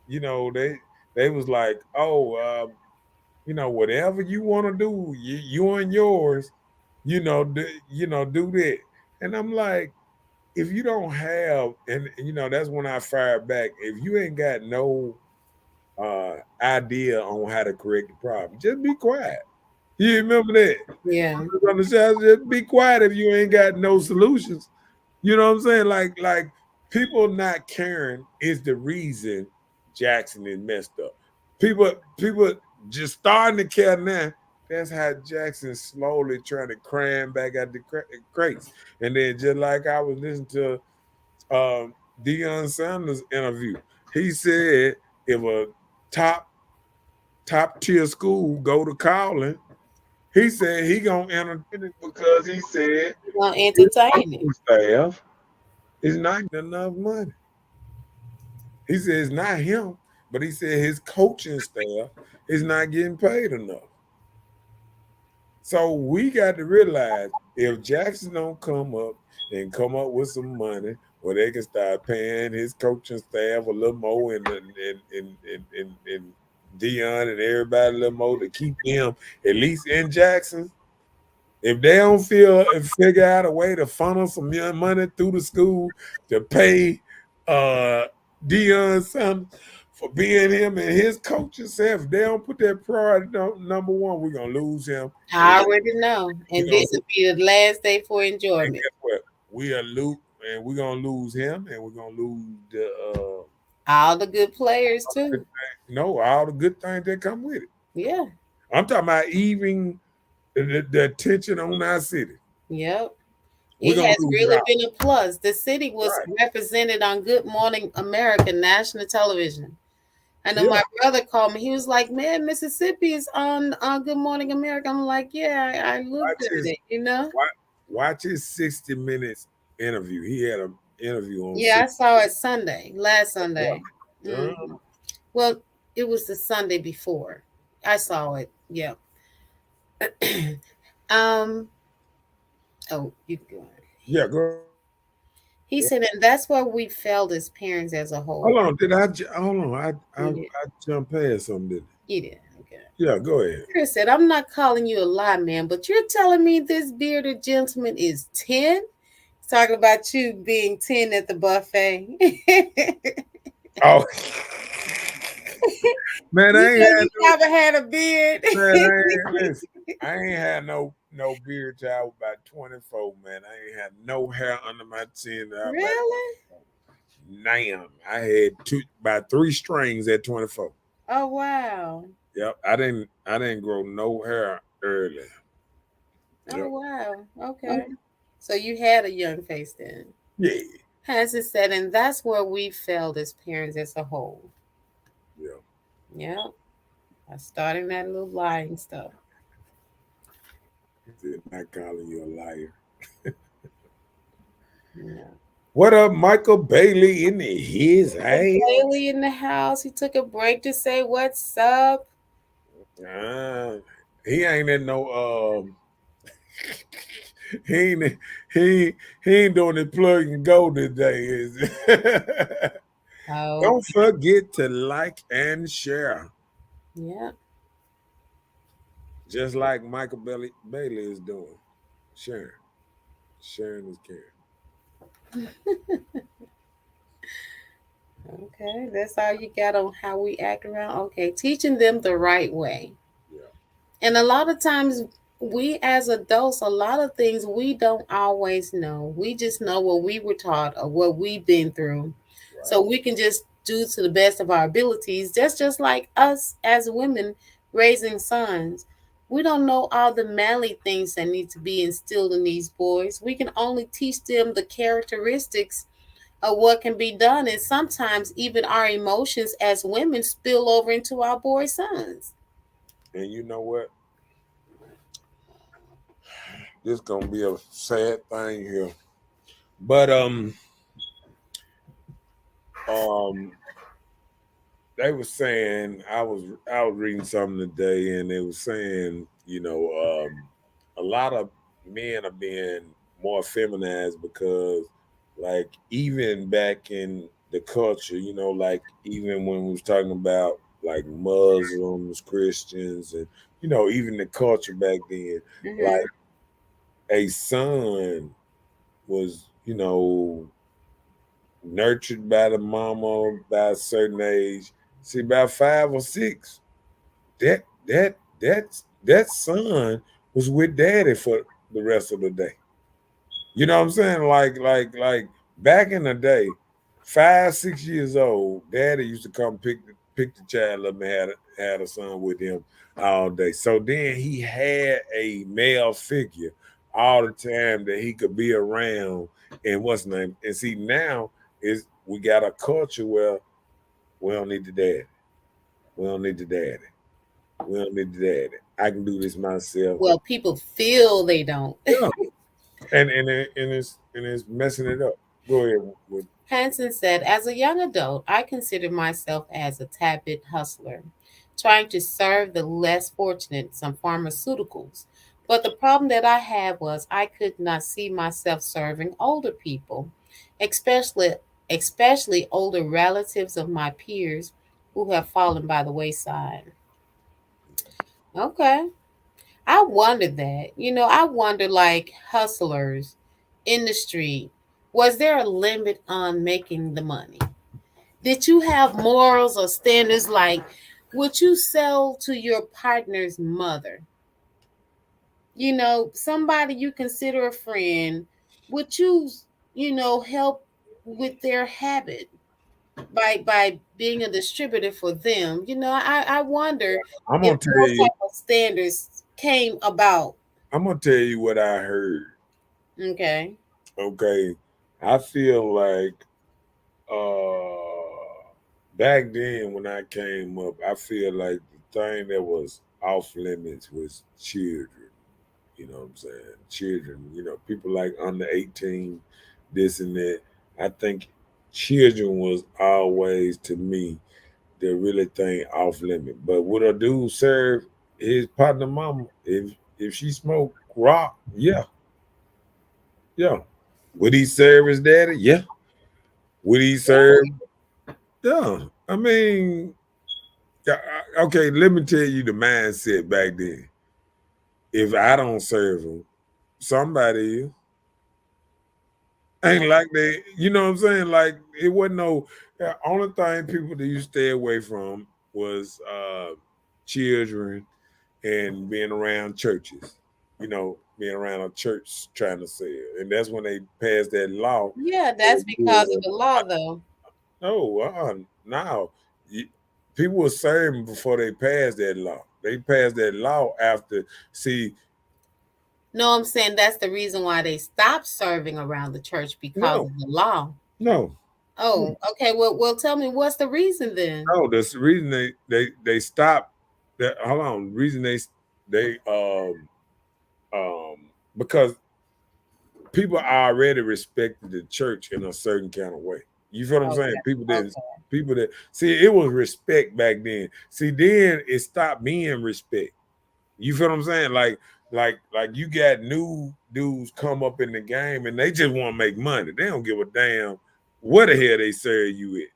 they was like, oh, whatever you want to do, you and yours, do that. And I'm like, if you don't have, and that's when I fired back. If you ain't got no idea on how to correct the problem. Just be quiet. You remember that? Yeah. On the show, just be quiet if you ain't got no solutions. You know what I'm saying? Like people not caring is the reason Jackson is messed up. People just starting to care now. That's how Jackson's slowly trying to cram back out the crates. And then just like I was listening to Deion Sanders interview, he said if a top tier school go to calling, he said he gonna entertain it because he said Well, entertain it. staff is not enough money. He said it's not him, but he said his coaching staff is not getting paid enough. So we got to realize if Jackson don't come up with some money, where they can start paying his coaching staff a little more and Dion and everybody a little more to keep him at least in Jackson. If they don't figure out a way to funnel some money through the school to pay Deion Sanders for being him and his coaching staff, if they don't put that priority number one, we're gonna lose him. I already know. And this will be the last day for enjoyment. And guess what? We're gonna lose him, and we're gonna lose the all the good players too. No, all the good things that come with it. Yeah. I'm talking about even the attention on our city. Yep. It has really been a plus. The city was represented on Good Morning America national television. I know my brother called me. He was like, "Man, Mississippi is on Good Morning America." I'm like, "Yeah, I looked at it, you know." Watch his 60 Minutes interview. He had an interview on. Yeah, I saw it last Sunday. Mm-hmm. Well, it was the Sunday before. I saw it. Yeah. Oh, you go. Yeah, go. He said, and that's where we failed as parents as a whole. Hold on, I jumped past something, didn't I? You did. Okay. Yeah, go ahead. Chris said, I'm not calling you a lie, man, but you're telling me this bearded gentleman is 10? He's talking about you being 10 at the buffet. Oh. Man, I ain't never had a beard. Man, I ain't had no beard till I was about 24, man. I ain't had no hair under my chin. Really? Damn. I had about 3 strings at 24. Oh wow. Yep. I didn't grow no hair early. Yep. Oh wow. Okay. So you had a young face then. Yeah. As it said, and that's where we failed as parents as a whole. Yeah. Yeah. I starting that little lying stuff. Not calling you a liar. Yeah. What up, Michael Bailey in his house? Bailey in the house. He took a break to say what's up. He ain't in no he ain't doing the plug and go today, is it? Oh. Don't forget to like and share. Yeah. Just like Michael Bailey is doing. Sharing is caring. Okay, that's all you got on how we act around. Okay, teaching them the right way. Yeah. And a lot of times we as adults, a lot of things we don't always know. We just know what we were taught or what we've been through. Right. So we can just do to the best of our abilities. That's just like us as women raising sons. We don't know all the manly things that need to be instilled in these boys. We can only teach them the characteristics of what can be done. And sometimes even our emotions as women spill over into our boy sons. And you know what? This is gonna be a sad thing here. But they were saying, I was reading something today, and they were saying, a lot of men are being more feminized because, like, even back in the culture, like even when we was talking about like Muslims, Christians, and even the culture back then, mm-hmm. like a son was, nurtured by the mama by a certain age. See, about 5 or 6, that son was with daddy for the rest of the day. You know what I'm saying? Like back in the day, 5, 6 years old, daddy used to come pick the child up and had a son with him all day. So then he had a male figure all the time that he could be around and what's his name. And see now is we got a culture where we don't need the daddy. We don't need the daddy. We don't need the daddy. I can do this myself. Well, people feel they don't. Yeah. And it's messing it up. Go ahead. Hansen said, as a young adult, I consider myself as a tablet hustler, trying to serve the less fortunate some pharmaceuticals. But the problem that I had was I could not see myself serving older people, especially especially older relatives of my peers who have fallen by the wayside. Okay. I wondered that. I wonder like hustlers in the street, was there a limit on making the money? Did you have morals or standards like would you sell to your partner's mother? Somebody you consider a friend, would you help with their habit by being a distributor for them? I wonder I'm if gonna tell those you. type of standards came about. I'm gonna tell you what I heard. Okay. Okay, I feel like back then when I came up, I feel like the thing that was off limits was children. You know what I'm saying? Children. People like under 18, this and that. I think children was always to me the really thing off limit. But would a dude serve his partner mama if she smoked rock? Yeah, yeah. Would he serve his daddy? Yeah. Would he serve? Yeah. I mean, yeah, okay. Let me tell you the mindset back then. If I don't serve him, somebody is. Ain't like they, you know what I'm saying? Like it wasn't no. The only thing people that you stay away from was children and being around churches. Being around a church trying to sell, and that's when they passed that law. Yeah, that's because of the law, though. No, now people were serving before they passed that law. They passed that law after. See, No, I'm saying that's the reason why they stopped serving around the church because no, of the law. no, Oh, okay. Well, tell me what's the reason then? no. That's the reason they stopped. That hold on. The reason they because people already respected the church in a certain kind of way. You feel what I'm saying? People didn't. Okay. People that see it was respect back then. See, then it stopped being respect. You feel what I'm saying? Like you got new dudes come up in the game and they just want to make money. They don't give a damn what the hell they serve you with.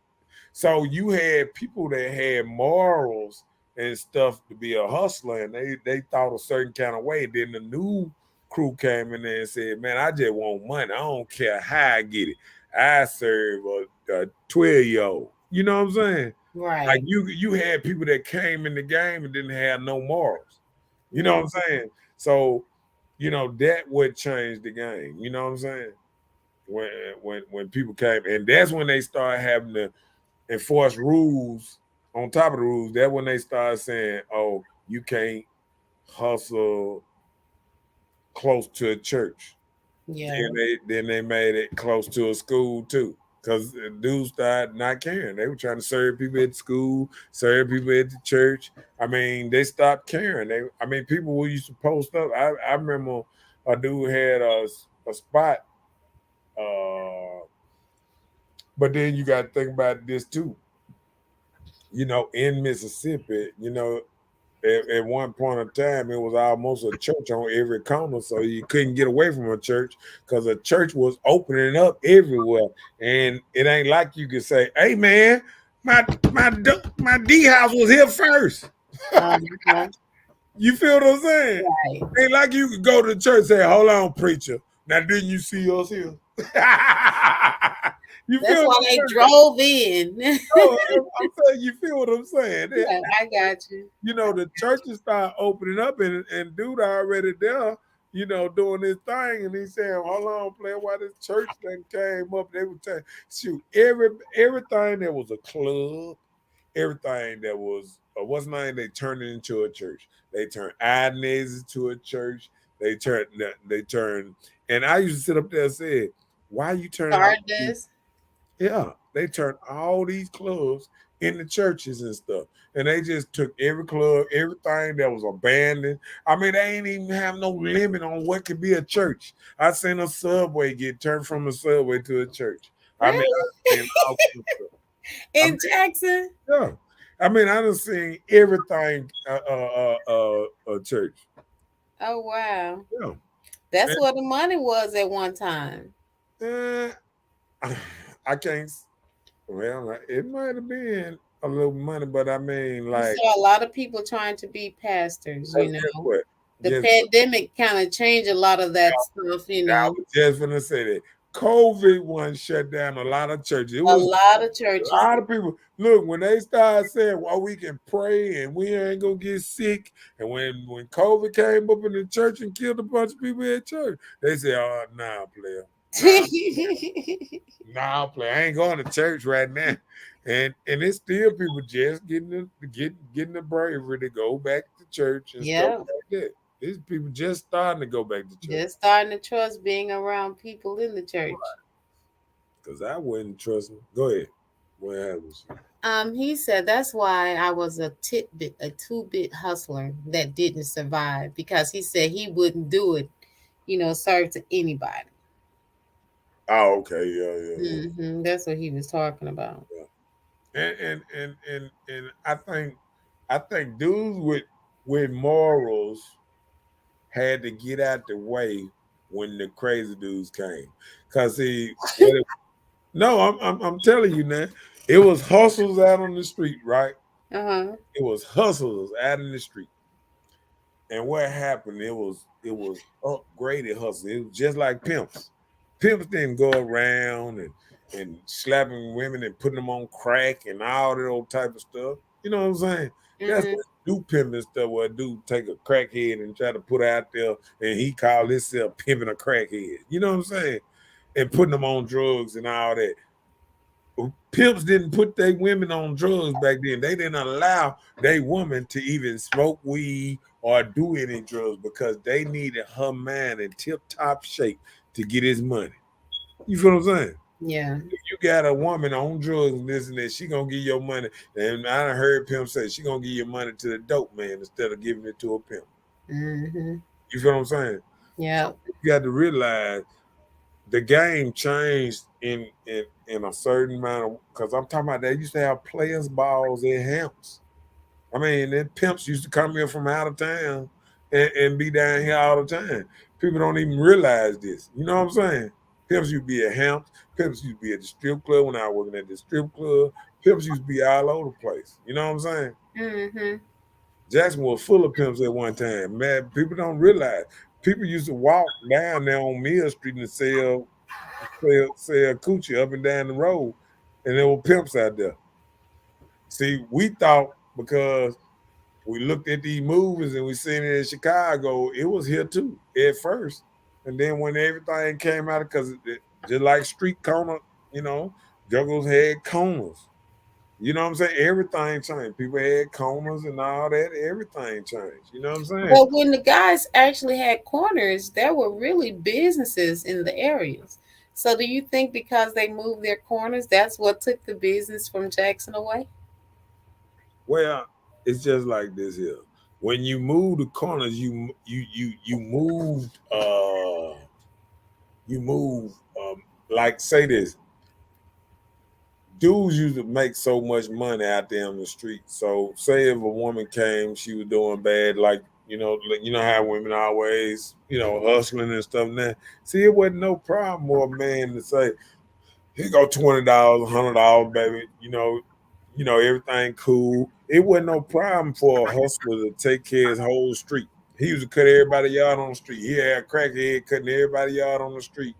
So you had people that had morals and stuff to be a hustler, and they thought a certain kind of way. Then the new crew came in there and said, "Man, I just want money. I don't care how I get it. I serve a 12-year-old." You know what I'm saying? Like Right. you had people that came in the game and didn't have no morals. You know what I'm saying? So, that would change the game. You know what I'm saying? When people came, and that's when they started having to enforce rules on top of the rules. That's when they started saying, "Oh, you can't hustle close to a church." Yeah. Then they made it close to a school too. Because dudes started not caring. They were trying to serve people at school, serve people at the church. I mean, they stopped caring. People who used to post up. I remember a dude had a spot. But then you got to think about this too. In Mississippi, at one point in time, it was almost a church on every corner, so you couldn't get away from a church because a church was opening up everywhere. And it ain't like you could say, "Hey, man, my D house was here first." Uh-huh. You feel what I'm saying? Right. Ain't like you could go to the church and say, "Hold on, preacher. Now, didn't you see us here?" You That's feel why what they I'm saying? drove in. No, I'm saying you feel what I'm saying. Yeah, I got you. You know, the churches start opening up and dude already there, you know, doing his thing, and he saying, hold on, player, why this church thing came up, they would tell shoot, everything that was a club, everything that was what's name, they turned it into a church. They turned Inez into a church. They turned and I used to sit up there and say, why you turning all these, Stardust. yeah, they turned all these clubs into churches and stuff. And they just took every club, everything that was abandoned. I mean, they ain't even have no limit on what could be a church. I seen a subway get turned from a subway to a church. I mean, Really? I seen all kinds of stuff. I mean, In Jackson? yeah. I mean, I done seen everything a church. Oh wow. Yeah. That's where the money was at one time. And, I can't. Well, it might have been a little money, but I mean, You like, saw a lot of people trying to be pastors, you guess know. what? The Guess pandemic kind of changed a lot of that stuff, you I know. was just gonna say that COVID one shut down a lot of churches. It A was lot of a churches. lot of people. Look, when they started saying, "Well, we can pray and we ain't gonna get sick," and when COVID came up in the church and killed a bunch of people at church, they said, "Oh, nah, player, nah, player, I ain't going to church right now." And it's still people just getting the bravery to go back to church and stuff Yeah. like that. These people just starting to go back to church. Just starting to trust being around people in the church. Because I wouldn't trust him. Go ahead. What happens? He said that's why I was a two-bit hustler that didn't survive because he said he wouldn't do it, serve to anybody. Oh, okay, yeah. That's what he was talking about. And I think dudes with morals had to get out the way when the crazy dudes came. Cause no, I'm telling you now, it was hustles out on the street, right? Uh-huh. It was hustlers out in the street. And what happened? It was upgraded hustle. It was just like pimps. Pimps didn't go around and slapping women and putting them on crack and all that old type of stuff. You know what I'm saying? That's what do pimping stuff where a dude take a crackhead and try to put out there and he call himself pimping a crackhead. You know what I'm saying? And putting them on drugs and all that. Pimps didn't put their women on drugs back then. They didn't allow their woman to even smoke weed or do any drugs because they needed her man in tip-top shape to get his money. You feel what I'm saying? Yeah. If you got a woman on drugs and this and that, she gonna give your money. And I done heard pimp say she gonna give your money to the dope man instead of giving it to a pimp. Mm-hmm. You feel what I'm saying? Yeah. So you got to realize the game changed in a certain amount of, because I'm talking about they used to have players balls at Hamps. I mean, then pimps used to come here from out of town and be down here all the time. People don't even realize this. You know what I'm saying? Pimps used to be at Hamps. Pimps used to be at the strip club when I was working at the strip club. Pimps used to be all over the place. You know what I'm saying? Mm-hmm. Jackson was full of pimps at one time. Man, people don't realize. People used to walk down there on Mill Street and sell coochie up and down the road, and there were pimps out there. See, we thought because we looked at these movies and we seen it in Chicago, it was here too at first, and then when everything came out, because just like street corner, Juggles had corners. You know what I'm saying? Everything changed. People had corners and all that. Everything changed. You know what I'm saying? But when the guys actually had corners, there were really businesses in the areas. So do you think because they moved their corners, that's what took the business from Jackson away? Well, it's just like this here. When you move the corners, you move like say this. Dudes used to make so much money out there on the street. So say if a woman came, she was doing bad, like how women always, hustling and stuff now. See, it wasn't no problem for a man to say, here go $20, $100, baby. Everything cool. It wasn't no problem for a hustler to take care of his whole street. He used to cut everybody yard on the street. He had a crackhead cutting everybody yard on the street.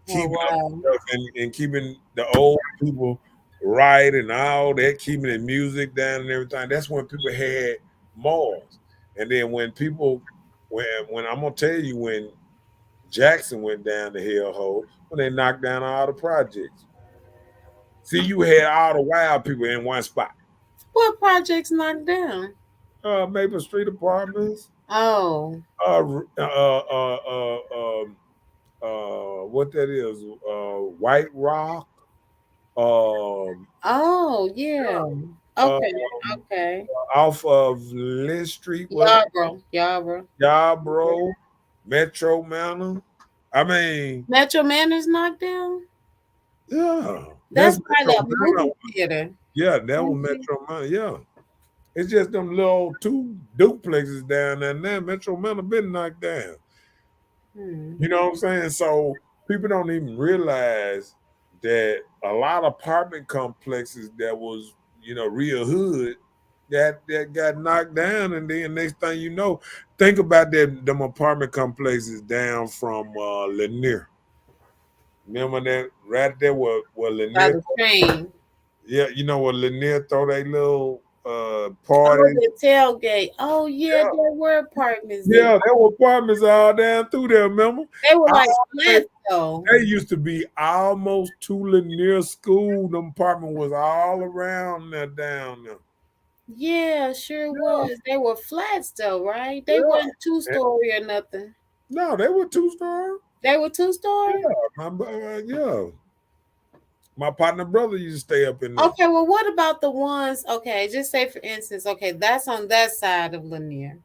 Oh, keeping up wow. stuff and keeping the old people right and all that, keeping the music down and everything. That's when people had malls. And then when people, when I'm gonna tell you when Jackson went down the hellhole, when they knocked down all the projects. See, you had all the wild people in one spot. What projects knocked down? Maple Street Apartments, Oh, what that is, White Rock, um, oh, yeah. Okay, um, okay. off of Lynn Street, was Yarborough. Yarborough, Metro Manor. I mean, Metro Manor's knocked down? yeah, That's that's by Metro the movie Manor. theater. Yeah, that was Okay. Metro Manor. Yeah, it's just them little two duplexes down there. Now Metro Manor been knocked down. Hmm. You know what I'm saying? So people don't even realize that a lot of apartment complexes that was, real hood that got knocked down, and then next thing you know, think about them apartment complexes down from Lanier. Remember that right there where By Lanier, the train. yeah, where Lanier throw they little Oh, parties. the tailgate. Oh, yeah, Yeah, there were apartments there. yeah, there were apartments all down through there, remember? They were like All flats, though. They used to be almost to Lanier School. Them apartment was all around there down there. Yeah, sure Yeah, was. They were flats, though, right? They yeah. weren't two-story or nothing. No, they were 2 star. They were two-story? Yeah, yeah. My partner brother used to stay up in there. Okay, well, what about the ones, okay, just say for instance, okay, that's on that side of Lanier.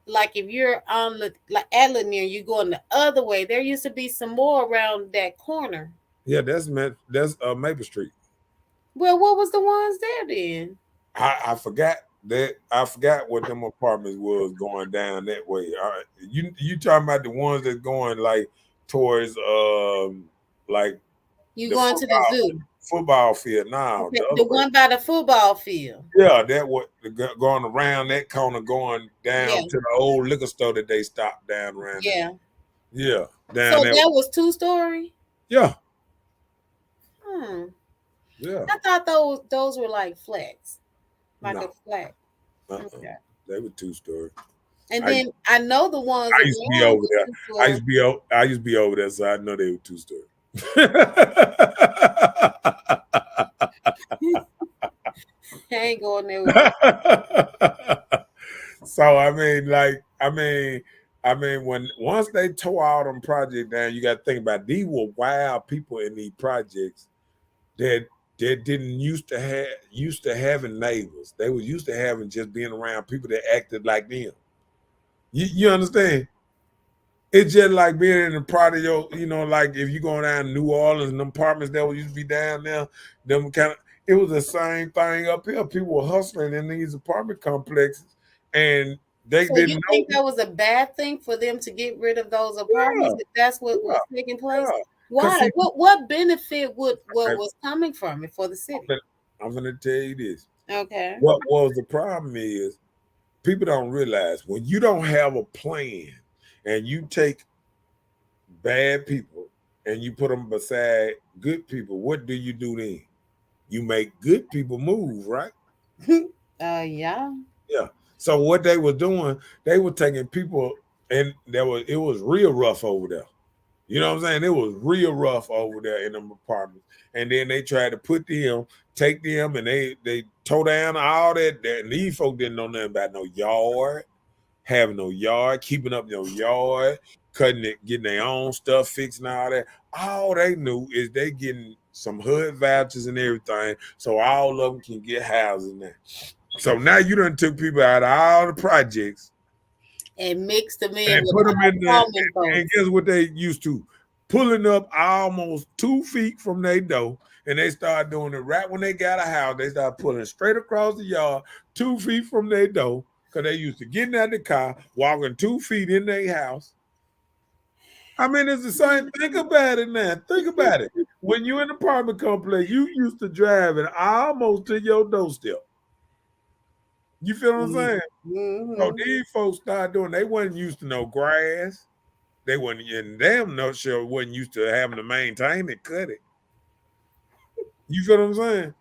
Like if you're on like at Lanier, you going the other way. There used to be some more around that corner. Yeah, that's Maple Street. Well, what was the ones there then? I forgot that. I forgot what them apartments was going down that way. All right, you talking about the ones that's going like towards like You the going to the zoo? football field now. Okay, The the other way. one by the football field. Yeah, that what going around that corner, going Yeah, down to the old liquor store that they stopped down around there. yeah. Yeah, So down there. that was two-story? Yeah, Hmm. yeah. I thought those were like flats. Like a No, flat. uh-uh. They were 2 story. And I then I know the ones I used to be over there. I used to be over there, so I know they were 2 story. I ain't going there with you. So when once they tore all them projects down, you got to think about these were wild people in these projects that didn't used to having neighbors. They were used to having just being around people that acted like them. You understand? It's just like being in a part of your, like if you going down to New Orleans and them apartments that used to be down there, them kind of, it was the same thing up here. People were hustling in these apartment complexes, and they So you didn't think know. that was a bad thing for them to get rid of those Yeah, apartments if that's what yeah, was taking place? yeah. Cause Why? see, What benefit what okay, was coming from it for the city? I'm gonna tell you this. Okay. What was the problem is people don't realize when you don't have a plan and you take bad people and you put them beside good people, what do you do then? You make good people move, right? Yeah. Yeah. So what they were doing, they were taking people, and it was real rough over there. You know what I'm saying? It was real rough over there in them apartments. And then they tried to take them, and they tore down all that. And these folk didn't know nothing about no yard, having no yard, keeping up no yard, cutting it, getting their own stuff fixed and all that. All they knew is they getting some hood vouchers and everything, so all of them can get houses now. So now you done took people out of all the projects And mix them in and with put them in there. common And folks. guess what they used to? Pulling up almost 2 feet from their door. And they start doing it right when they got a house. They start pulling straight across the yard, 2 feet from their door. Because they used to get out the car, walking 2 feet in their house. I mean, it's the same. Think about it now. Think about it. When you in an apartment complex, you used to drive it almost to your doorstep. You feel what I'm saying? So Mhm. these folks started doing, they wasn't used to no grass. They wasn't in damn no sure wasn't used to having to maintain it, cut it. You feel what I'm saying?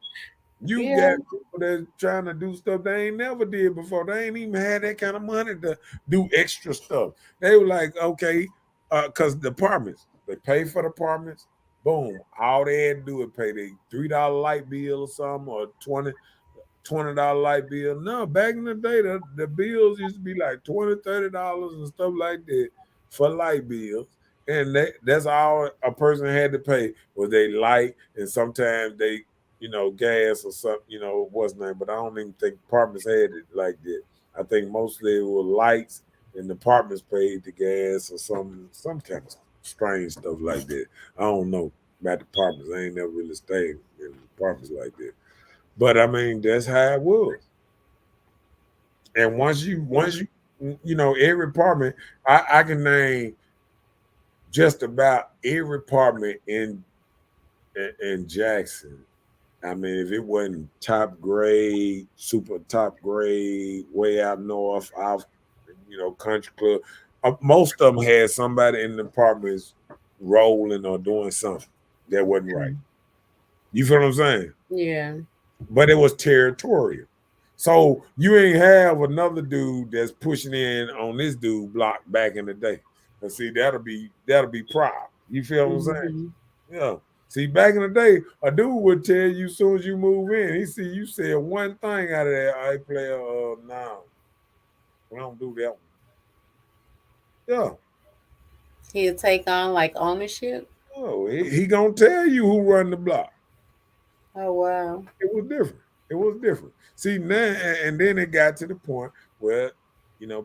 You Yeah. got people that's trying to do stuff they ain't never did before. They ain't even had that kind of money to do extra stuff. They were like, okay, because the apartments, they pay for the apartments. Boom. All they had to do is pay the $3 light bill or something, or $20 light bill. No, back in the day, the bills used to be like $20, $30 and stuff like that for light bills. And that's all a person had to pay was they light, and sometimes they, gas or something, what's name. But I don't even think apartments had it like that. I think mostly it was lights, and the apartments paid the gas or some kind of strange stuff like that. I don't know about the apartments. I ain't never really stayed in apartments like that. But I mean, that's how it was. And once you every apartment, I can name just about every apartment in Jackson. I mean, if it wasn't top grade, super top grade, way out north, out country club, most of them had somebody in the apartments rolling or doing something that wasn't right. You feel what I'm saying? Yeah. But it was territorial. So you ain't have another dude that's pushing in on this dude block back in the day. And see, that'll be proud. You feel what I'm saying? Mm-hmm. Yeah. See, back in the day, a dude would tell you as soon as you move in, he see you said one thing out of that, I play now. We don't do that one. Yeah. He'll take on like ownership. Oh, he gonna tell you who run the block. Oh wow. It was different. It was different. See now, and then it got to the point where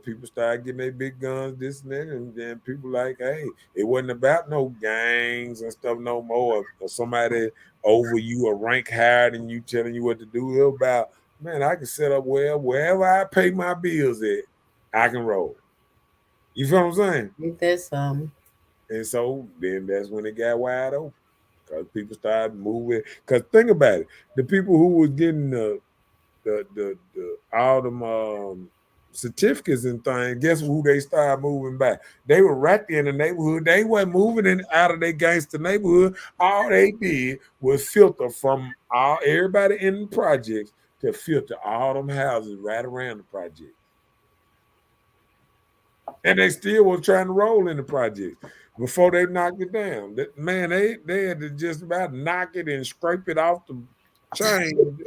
people started getting their big guns, this and that, and then people like, hey, it wasn't about no gangs and stuff no more, or somebody over you or rank higher than you telling you what to do. It was about, man, I can set up wherever I pay my bills at, I can roll. You feel what I'm saying? Ain't that some? And so then that's when it got wide open. Because people started moving. Because think about it, the people who was getting the all them certificates and things, guess who they started moving back? They were right there in the neighborhood. They weren't moving out of their gangster neighborhood. All they did was filter from everybody in the projects to filter all them houses right around the project. And they still were trying to roll in the project before they knocked it down. Man, they had to just about knock it and scrape it off the chain.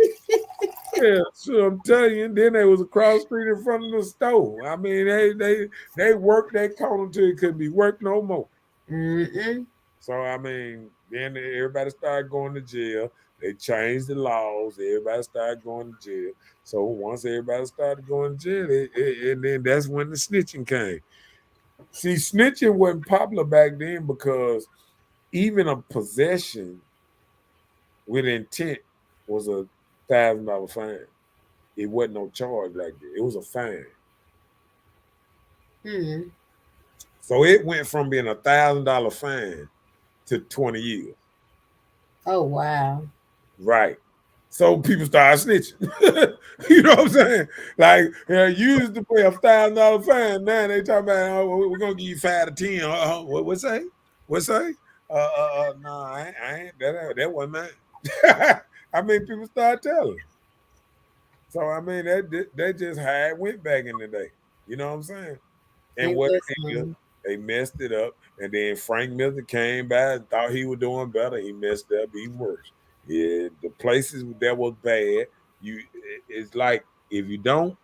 Yeah, so I'm telling you. And then they was across the street in front of the store. I mean, they worked that corner until it couldn't be worked no more. Mm-mm. So I mean, then everybody started going to jail. They changed the laws. Everybody started going to jail. So once everybody started going to jail, and then that's when the snitching came. See, snitching wasn't popular back then because even a possession with intent was $1,000 fine. It wasn't no charge like that. It was a fine. Mm. So it went from being $1,000 fine to 20 years. Oh wow. Right. So people started snitching. You know what I'm saying? Like, you used to pay $1,000 fine. Now they talking about, oh, we're gonna give you 5 to 10. What say? What say? No, I ain't that wasn't mine. I mean, people start telling. So I mean, that just how it went back in the day. You know what I'm saying? And Ain't what that they did, some? they messed it up. And then Frank Miller came by and thought he was doing better. He messed up even worse. Yeah, the places that was bad, it's like if you don't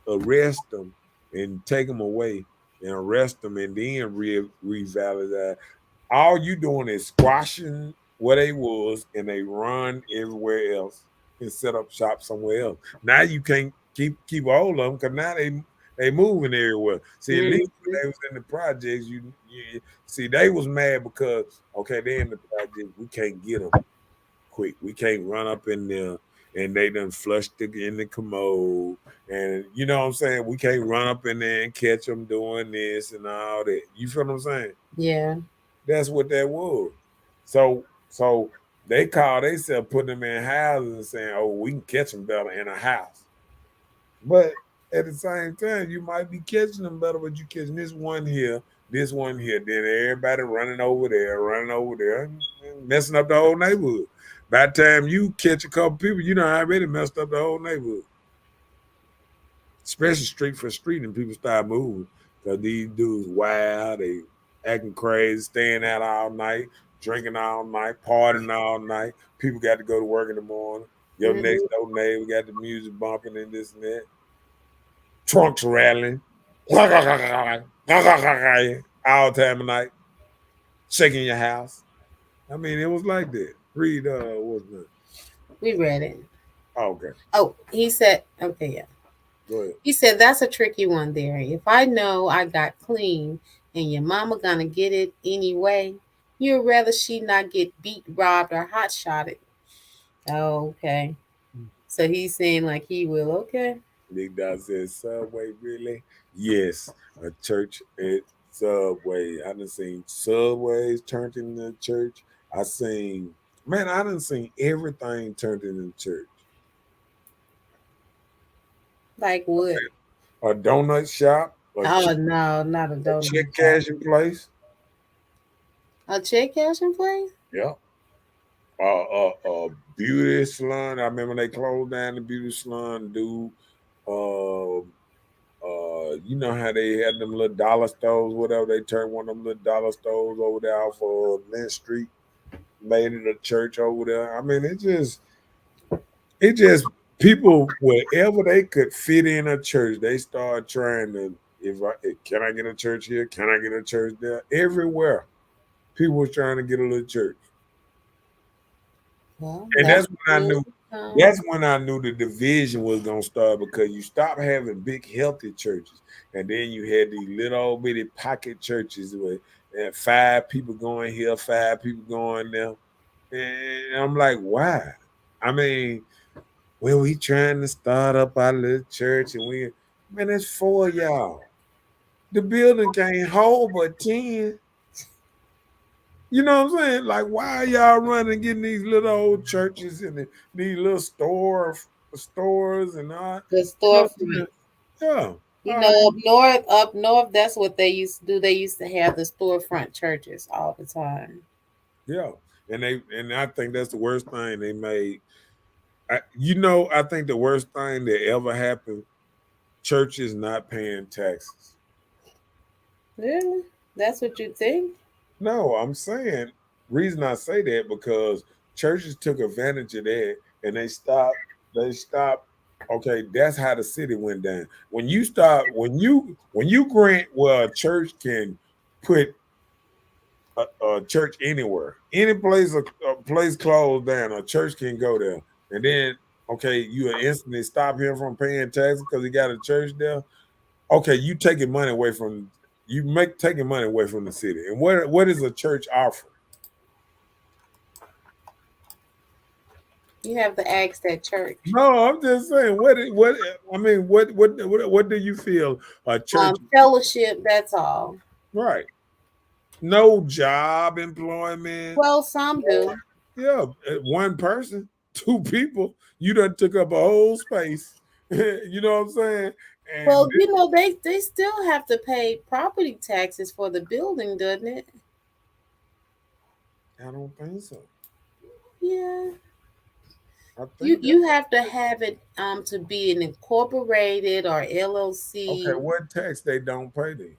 arrest them and take them away and arrest them and then revalidate, all you doing is squashing what they was and they run everywhere else and set up shop somewhere else. Now you can't keep hold of them because now they moving everywhere. See, at least when Mhm. they was in the projects, you see they was mad because okay, they in the project, we can't get them quick. We can't run up in there and they done flushed it in the commode. And you know what I'm saying? We can't run up in there and catch them doing this and all that. You feel what I'm saying? Yeah. That's what that was. So they call themselves putting them in houses and saying, oh, we can catch them better in a house. But at the same time, you might be catching them better, but you catching this one here this one here. Then everybody running over there, and messing up the whole neighborhood. By the time you catch a couple people, you know already messed up the whole neighborhood. Especially street for street, and people start moving because these dudes wild, they acting crazy, staying out all night, drinking all night, partying all night. People got to go to work in the morning. Your next door neighbor got the music bumping and this and that. Trunks rattling, all time of night, shaking your house. I mean, it was like that. Read, what's that? We read it. Oh, okay. Oh, he said, okay, yeah. Go ahead. He said, that's a tricky one there. If I know I got clean and your mama gonna get it anyway, you'd rather she not get beat, robbed, or hot shotted. Oh, okay. So he's saying like he will, okay. Big Dog says, Subway, really? Yes, a church at Subway. I done seen Subways turned into church. I done seen everything turned into church. Like what? A donut shop. Oh, no, not a donut check shop. cashing place. A check cashing place? Yeah. Beauty salon. I remember they closed down the beauty salon, dude. You know how they had them little dollar stores, whatever. They turned one of them little dollar stores over there off of Lynn Street, made it a church over there. I mean, it just people wherever they could fit in a church, they start trying to. Can I get a church here? Can I get a church there? Everywhere, people was trying to get a little church. Well, And that's when I knew. cool. That's when I knew the division was gonna start because you stopped having big healthy churches, and then you had these little old bitty pocket churches with 5 people going here, 5 people going there, and I'm like, why? I mean, when we trying to start up our little church, and it's 4 of y'all. The building can't hold but 10. You know what I'm saying? Like, why are y'all running getting these little old churches and these little stores and all? The storefront. Yeah. You know, up north, that's what they used to do. They used to have the storefront churches all the time. Yeah. And I think that's the worst thing they made. I think the worst thing that ever happened, churches not paying taxes. Really? That's what you think? No, I'm saying, reason I say that because churches took advantage of that and they stopped. Okay, that's how the city went down. When you grant where a church can put a church anywhere, any place a place closed down, a church can go there, and then okay, you instantly stop him from paying taxes because he got a church there. Okay, you taking money away from taking money away from the city. And what is a church offer? You have to ask that church. No, I'm just saying. What do you feel a church Fellowship, that's all. right? No job employment. Well, some do. Yeah, 1 person, 2 people. You done took up a whole space. You know what I'm saying? And Well, they still have to pay property taxes for the building, doesn't it? I don't think so. Yeah. I think You have to have it to be an incorporated or LLC. okay, what tax they don't pay then?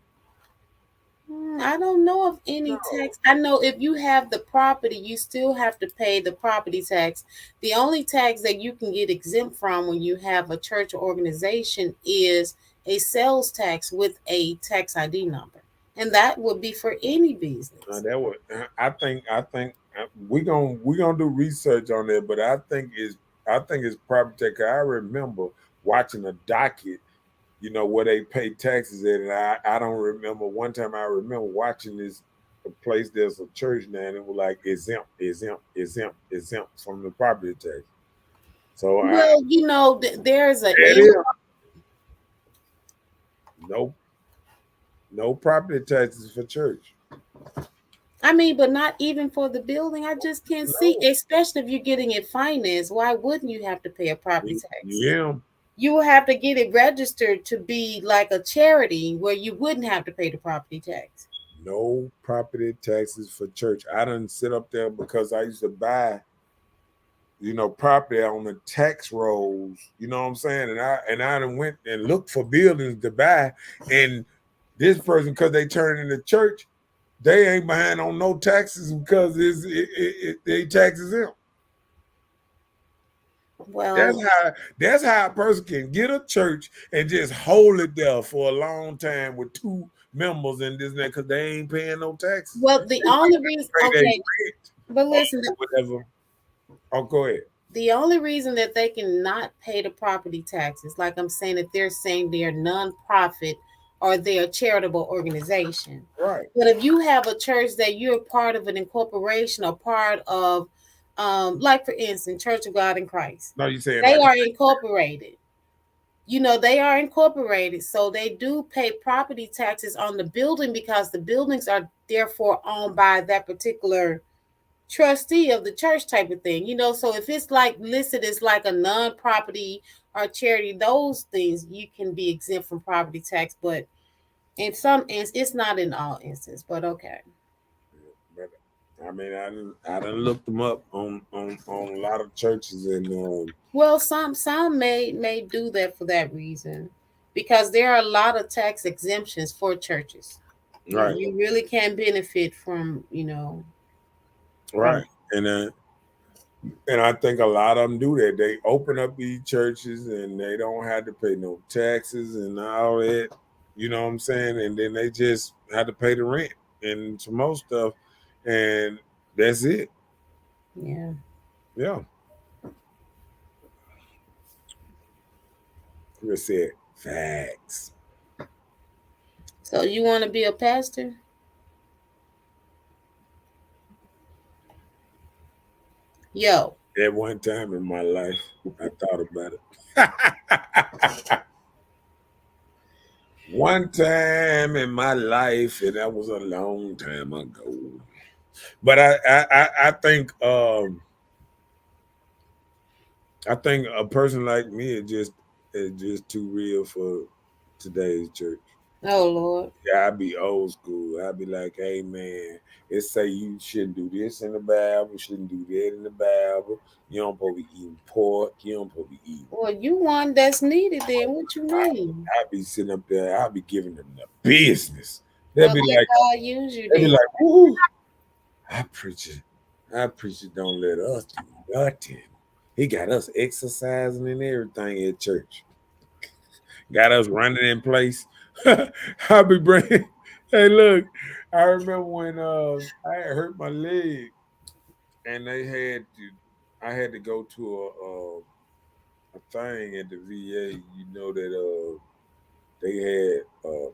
I don't know of any tax. I know if you have the property, you still have to pay the property tax. The only tax that you can get exempt from when you have a church or organization is a sales tax with a tax ID number. And that would be for any business. I think we're gonna do research on that, but I think it's property tax. I remember watching a docket, where they pay taxes at, and I don't remember. One time I remember watching this place. There's a church now, and it was like exempt from the property tax. So Well, there's a no property taxes for church. I mean, but not even for the building. I just can't see, especially if you're getting it financed. Why wouldn't you have to pay a property tax? Yeah. You will have to get it registered to be like a charity where you wouldn't have to pay the property tax. no property taxes for church. I done sit up there because I used to buy, property on the tax rolls. You know what I'm saying? And I done went and looked for buildings to buy, and this person, because they turn into church, they ain't behind on no taxes because they taxes them. Well, That's how a person can get a church and just hold it there for a long time with two members and this and that because they ain't paying no taxes. well, the only reason, okay, but listen, whatever. Oh, go ahead. The only reason that they cannot pay the property taxes, like I'm saying, if they're saying they're non-profit or they're a charitable organization. Right. But if you have a church that you're part of an incorporation or part of, like for instance, Church of God in Christ. No, you saying they are incorporated. They are incorporated, so they do pay property taxes on the building because the buildings are therefore owned by that particular trustee of the church type of thing. So if it's like listed as like a non-property or charity, those things you can be exempt from property tax, but in some instances, it's not in all instances, but okay. I mean, I done looked them up on a lot of churches, and well, some may do that for that reason, because there are a lot of tax exemptions for churches. Right. You really can benefit from, right. And I think a lot of them do that. They open up these churches and they don't have to pay no taxes and all that. You know what I'm saying? And then they just have to pay the rent and some more stuff, and that's it. Yeah. Yeah. You said facts. So you want to be a pastor? Yo. At one time in my life, I thought about it. One time in my life, and that was a long time ago. But I think a person like me is just too real for today's church. Oh Lord. Yeah, I'd be old school. I'd be like, hey man, it say you shouldn't do this in the Bible, shouldn't do that in the Bible. You don't supposed to be eating pork. You don't supposed to be eating. Well, you one that's needed then. What you mean? I'd be sitting up there, I'd be giving them the business. They'd be like, God use you. They'd be like, ooh, our preacher don't let us do nothing. He got us exercising and everything at church. Got us running in place. I'll be bringing. Hey, look! I remember when I had hurt my leg, and I had to go to a thing at the VA. You know that they had a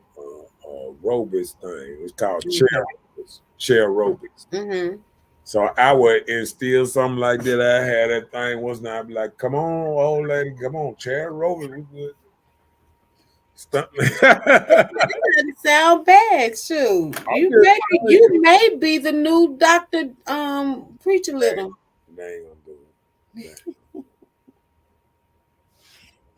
aerobics thing. It was called chair aerobics. Mm-hmm. So I would instill something like that. I had that thing once, and I'd be like, "Come on, old lady, come on, chair aerobics, we good." That doesn't sound bad, shoot. You may be the new Dr. Preacher Little. They ain't gonna do it.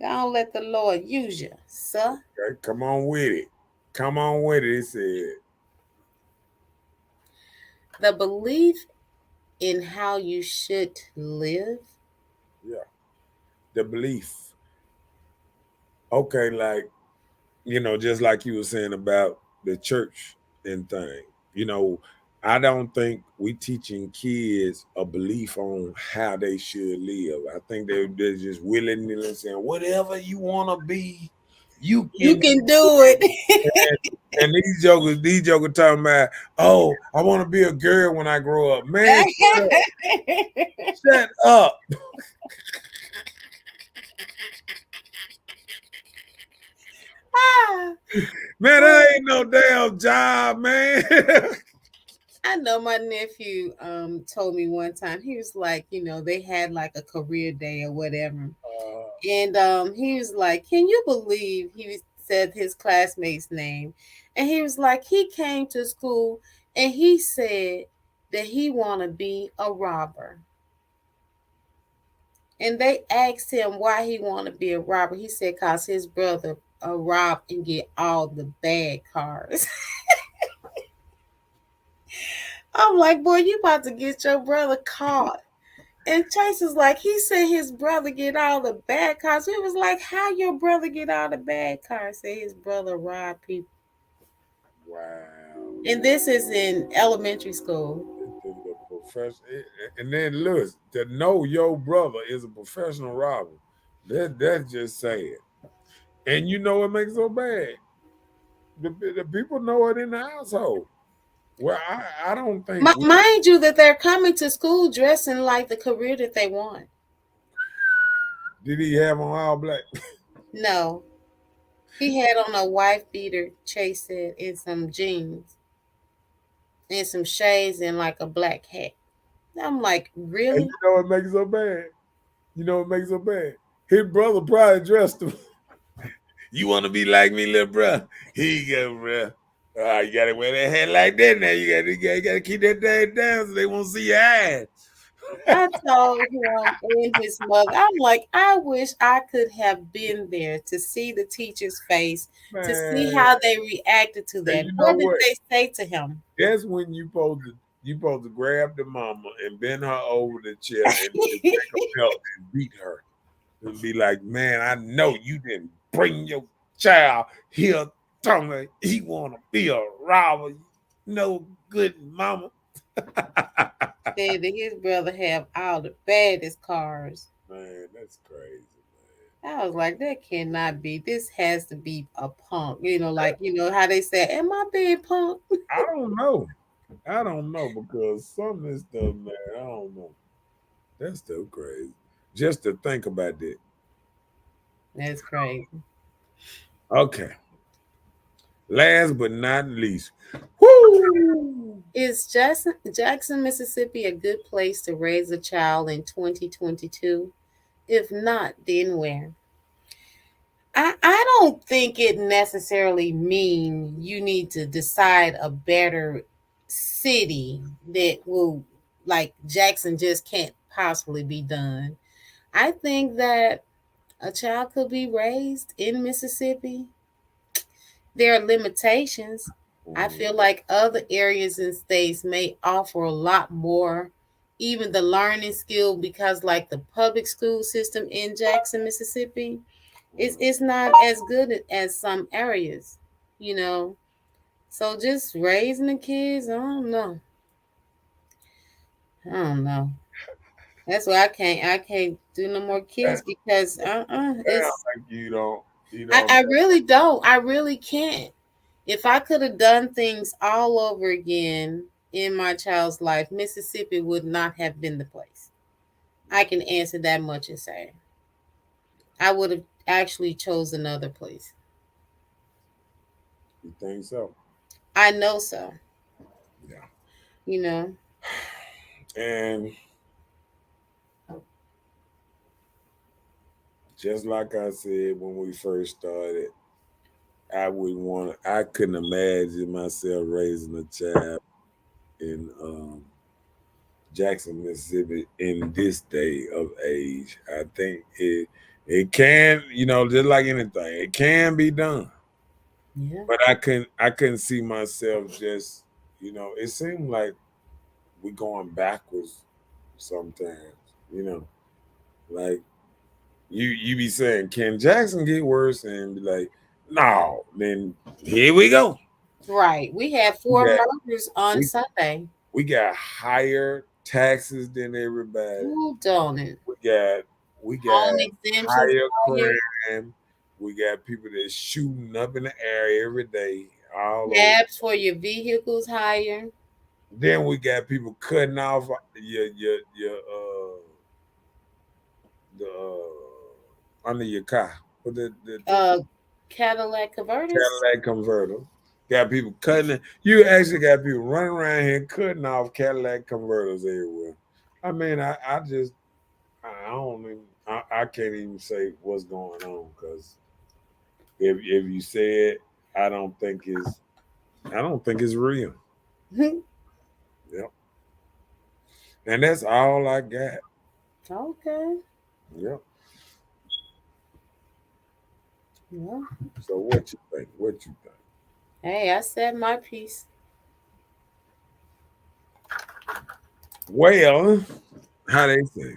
Don't let the Lord use you, sir. Okay, come on with it. Come on with it, it said. The belief in how you should live. Yeah. The belief. Okay, like, just like you were saying about the church and thing. I don't think we teaching kids a belief on how they should live. I think they're just willy-nilly saying, whatever you want to be, you can do it. and these jokers talking about, oh, I want to be a girl when I grow up. Man, shut up. Man, that ain't no damn job, man. I know my nephew told me one time, he was like, they had like a career day or whatever. And he was like, can you believe he said his classmate's name? And he was like, he came to school and he said that he want to be a robber. And they asked him why he want to be a robber. He said, because his brother rob and get all the bad cars. I'm like, boy, you about to get your brother caught. And Chase is like, he said his brother get all the bad cars. We was like, how your brother get all the bad cars? Say his brother robbed people. Wow. And this is in elementary school. The and then look, to know your brother is a professional robber, that's just sad. And you know what makes it so bad? The people know it in the household. Well, I don't think Mind you, that they're coming to school dressing like the career that they want. did he have on all black? No, he had on a wife beater, Chase said, and some jeans and some shades and like a black hat. I'm like, And really? you know what makes it so bad? You know what makes it so bad? His brother probably dressed him. You want to be like me, little bro? Here you go, bro. You gotta wear that hat like that now. You gotta keep that thing down so they won't see your eyes. I told him and his mother, I'm like, I wish I could have been there to see the teacher's face, to see Man. how they reacted to that. you know What did what? they say to him? That's when you supposed to grab the mama and bend her over the chair and take a belt and beat her. And be like, man, I know you didn't bring your child here telling me he wanna be a robber. No good mama. Said that his brother have all the baddest cars. Man, that's crazy, I was like, that cannot be. This has to be a punk. Like, how they say, am I being punk? I don't know. Because some of this stuff, man, I don't know. That's still crazy. Just to think about that. That's crazy. Okay. Last but not least. Woo! Is Jackson, Mississippi a good place to raise a child in 2022? If not, then where? I don't think it necessarily mean you need to decide a better city that will, like, Jackson just can't possibly be done. I think that a child could be raised in Mississippi. There are limitations. I feel like other areas and states may offer a lot more, even the learning skill, because like the public school system in Jackson, Mississippi, it's not as good as some areas, you know. So just raising the kids, I don't know. That's why I can't do no more kids because it's Like you don't I really don't. I really can't. If I could have done things all over again in my child's life, Mississippi would not have been the place. I can answer that much and say I would have actually chose another place. You think so? I know so. Yeah. You know. And just like I said when we first started, I couldn't imagine myself raising a child in Jackson, Mississippi in this day of age. I think it can, just like anything, it can be done. Yeah. But I couldn't see myself just, it seemed like we going backwards sometimes, like you be saying, can Jackson get worse? And be like, no, then here we go. Right. We had 4 murders on Sunday. We got higher taxes than everybody. Who don't it? We got higher higher. crime. We got people that's shooting up in the air every day. Tabs for your vehicles higher. Then we got people cutting off your under your car. Cadillac converters. Cadillac converter. Got people cutting it. You actually got people running around here cutting off Cadillac converters everywhere. I mean, I don't even, I can't even say what's going on because if you say it, I don't think it's real. Yep. And that's all I got. Okay. Yep. Yeah. So what you think? Hey, I said my piece. Well, how they say.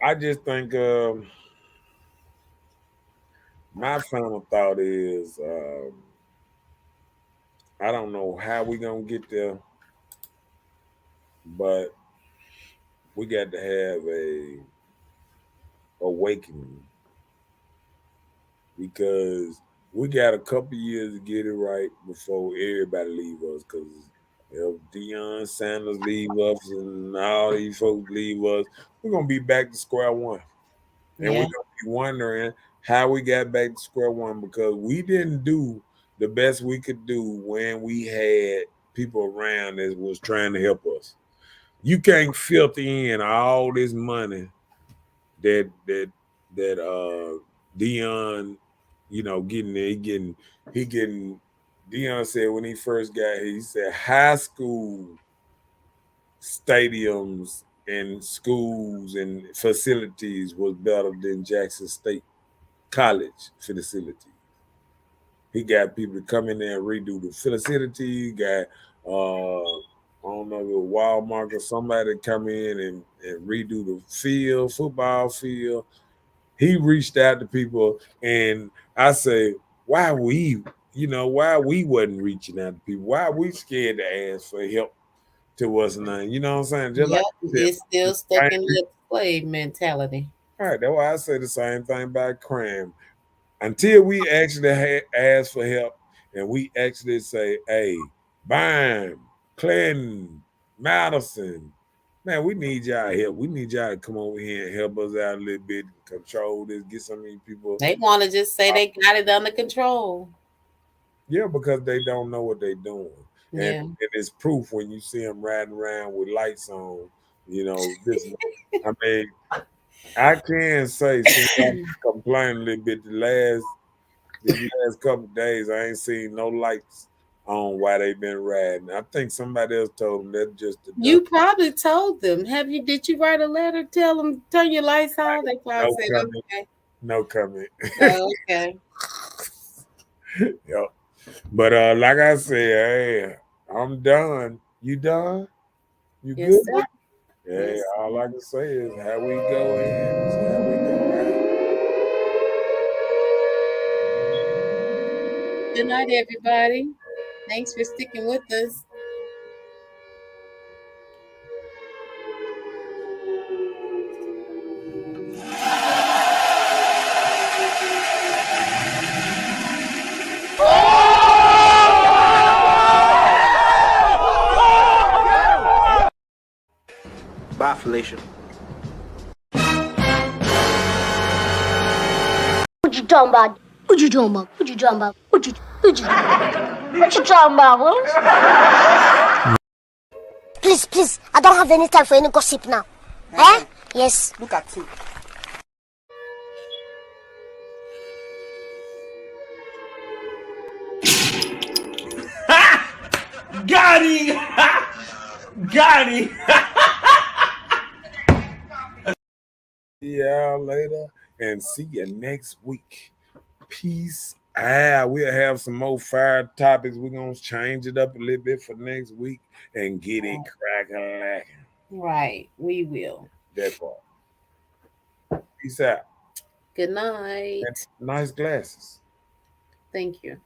I just think my final thought is I don't know how we gonna get there, but we got to have a awakening because we got a couple years to get it right before everybody leave us. Because if Deion Sanders leave us and all these folks leave us, we're gonna be back to square one, and we're Yeah. gonna be wondering how we got back to square one because we didn't do the best we could do when we had people around that was trying to help us. You can't filter in all this money that Dion, getting there, he getting Dion said when he first got here, he said high school stadiums and schools and facilities was better than Jackson State College facility. He got people to come in there and redo the facility. He got I don't know if it was Walmart or somebody to come in and redo the field, football field. He reached out to people, and I say, why we wasn't reaching out to people? Why we scared to ask for help to us and you know what I'm saying? Just like Yep. you said, It's still stuck in that slave mentality. all right, that's why I say the same thing about crime. Until we actually ask for help and we actually say, hey, Bynum, Clinton, Madison, man, we need y'all help. We need y'all to come over here and help us out a little bit, control this, get some of these people. They want to just say they got it under control. Yeah, because they don't know what they're doing. Yeah. And it's proof when you see them riding around with lights on, I mean, I can say since I complained a little bit these last couple of days, I ain't seen no lights on while they been riding. I think somebody else told them that's just the You probably told them. Did you write a letter? Tell them turn your lights on. They probably said comment. okay. No comment. Oh, okay. Yep. But like I said, hey, I'm done. You done? You Yes, good? sir. Yeah, Yes. all I can say is how we go in. How we go out. Good night, everybody. Thanks for sticking with us. Bye, Felicia. What you talking about? What you talking about? What you talking about? What you talking about, Willis? Please, I don't have any time for any gossip now. Eh? Yes. Look at you. Got him! Got him! See y'all later and see you next week. Peace out. We'll have some more fire topics. We're going to change it up a little bit for next week and get it cracking. Right. We will. That part. Peace out. Good night. And nice glasses. Thank you.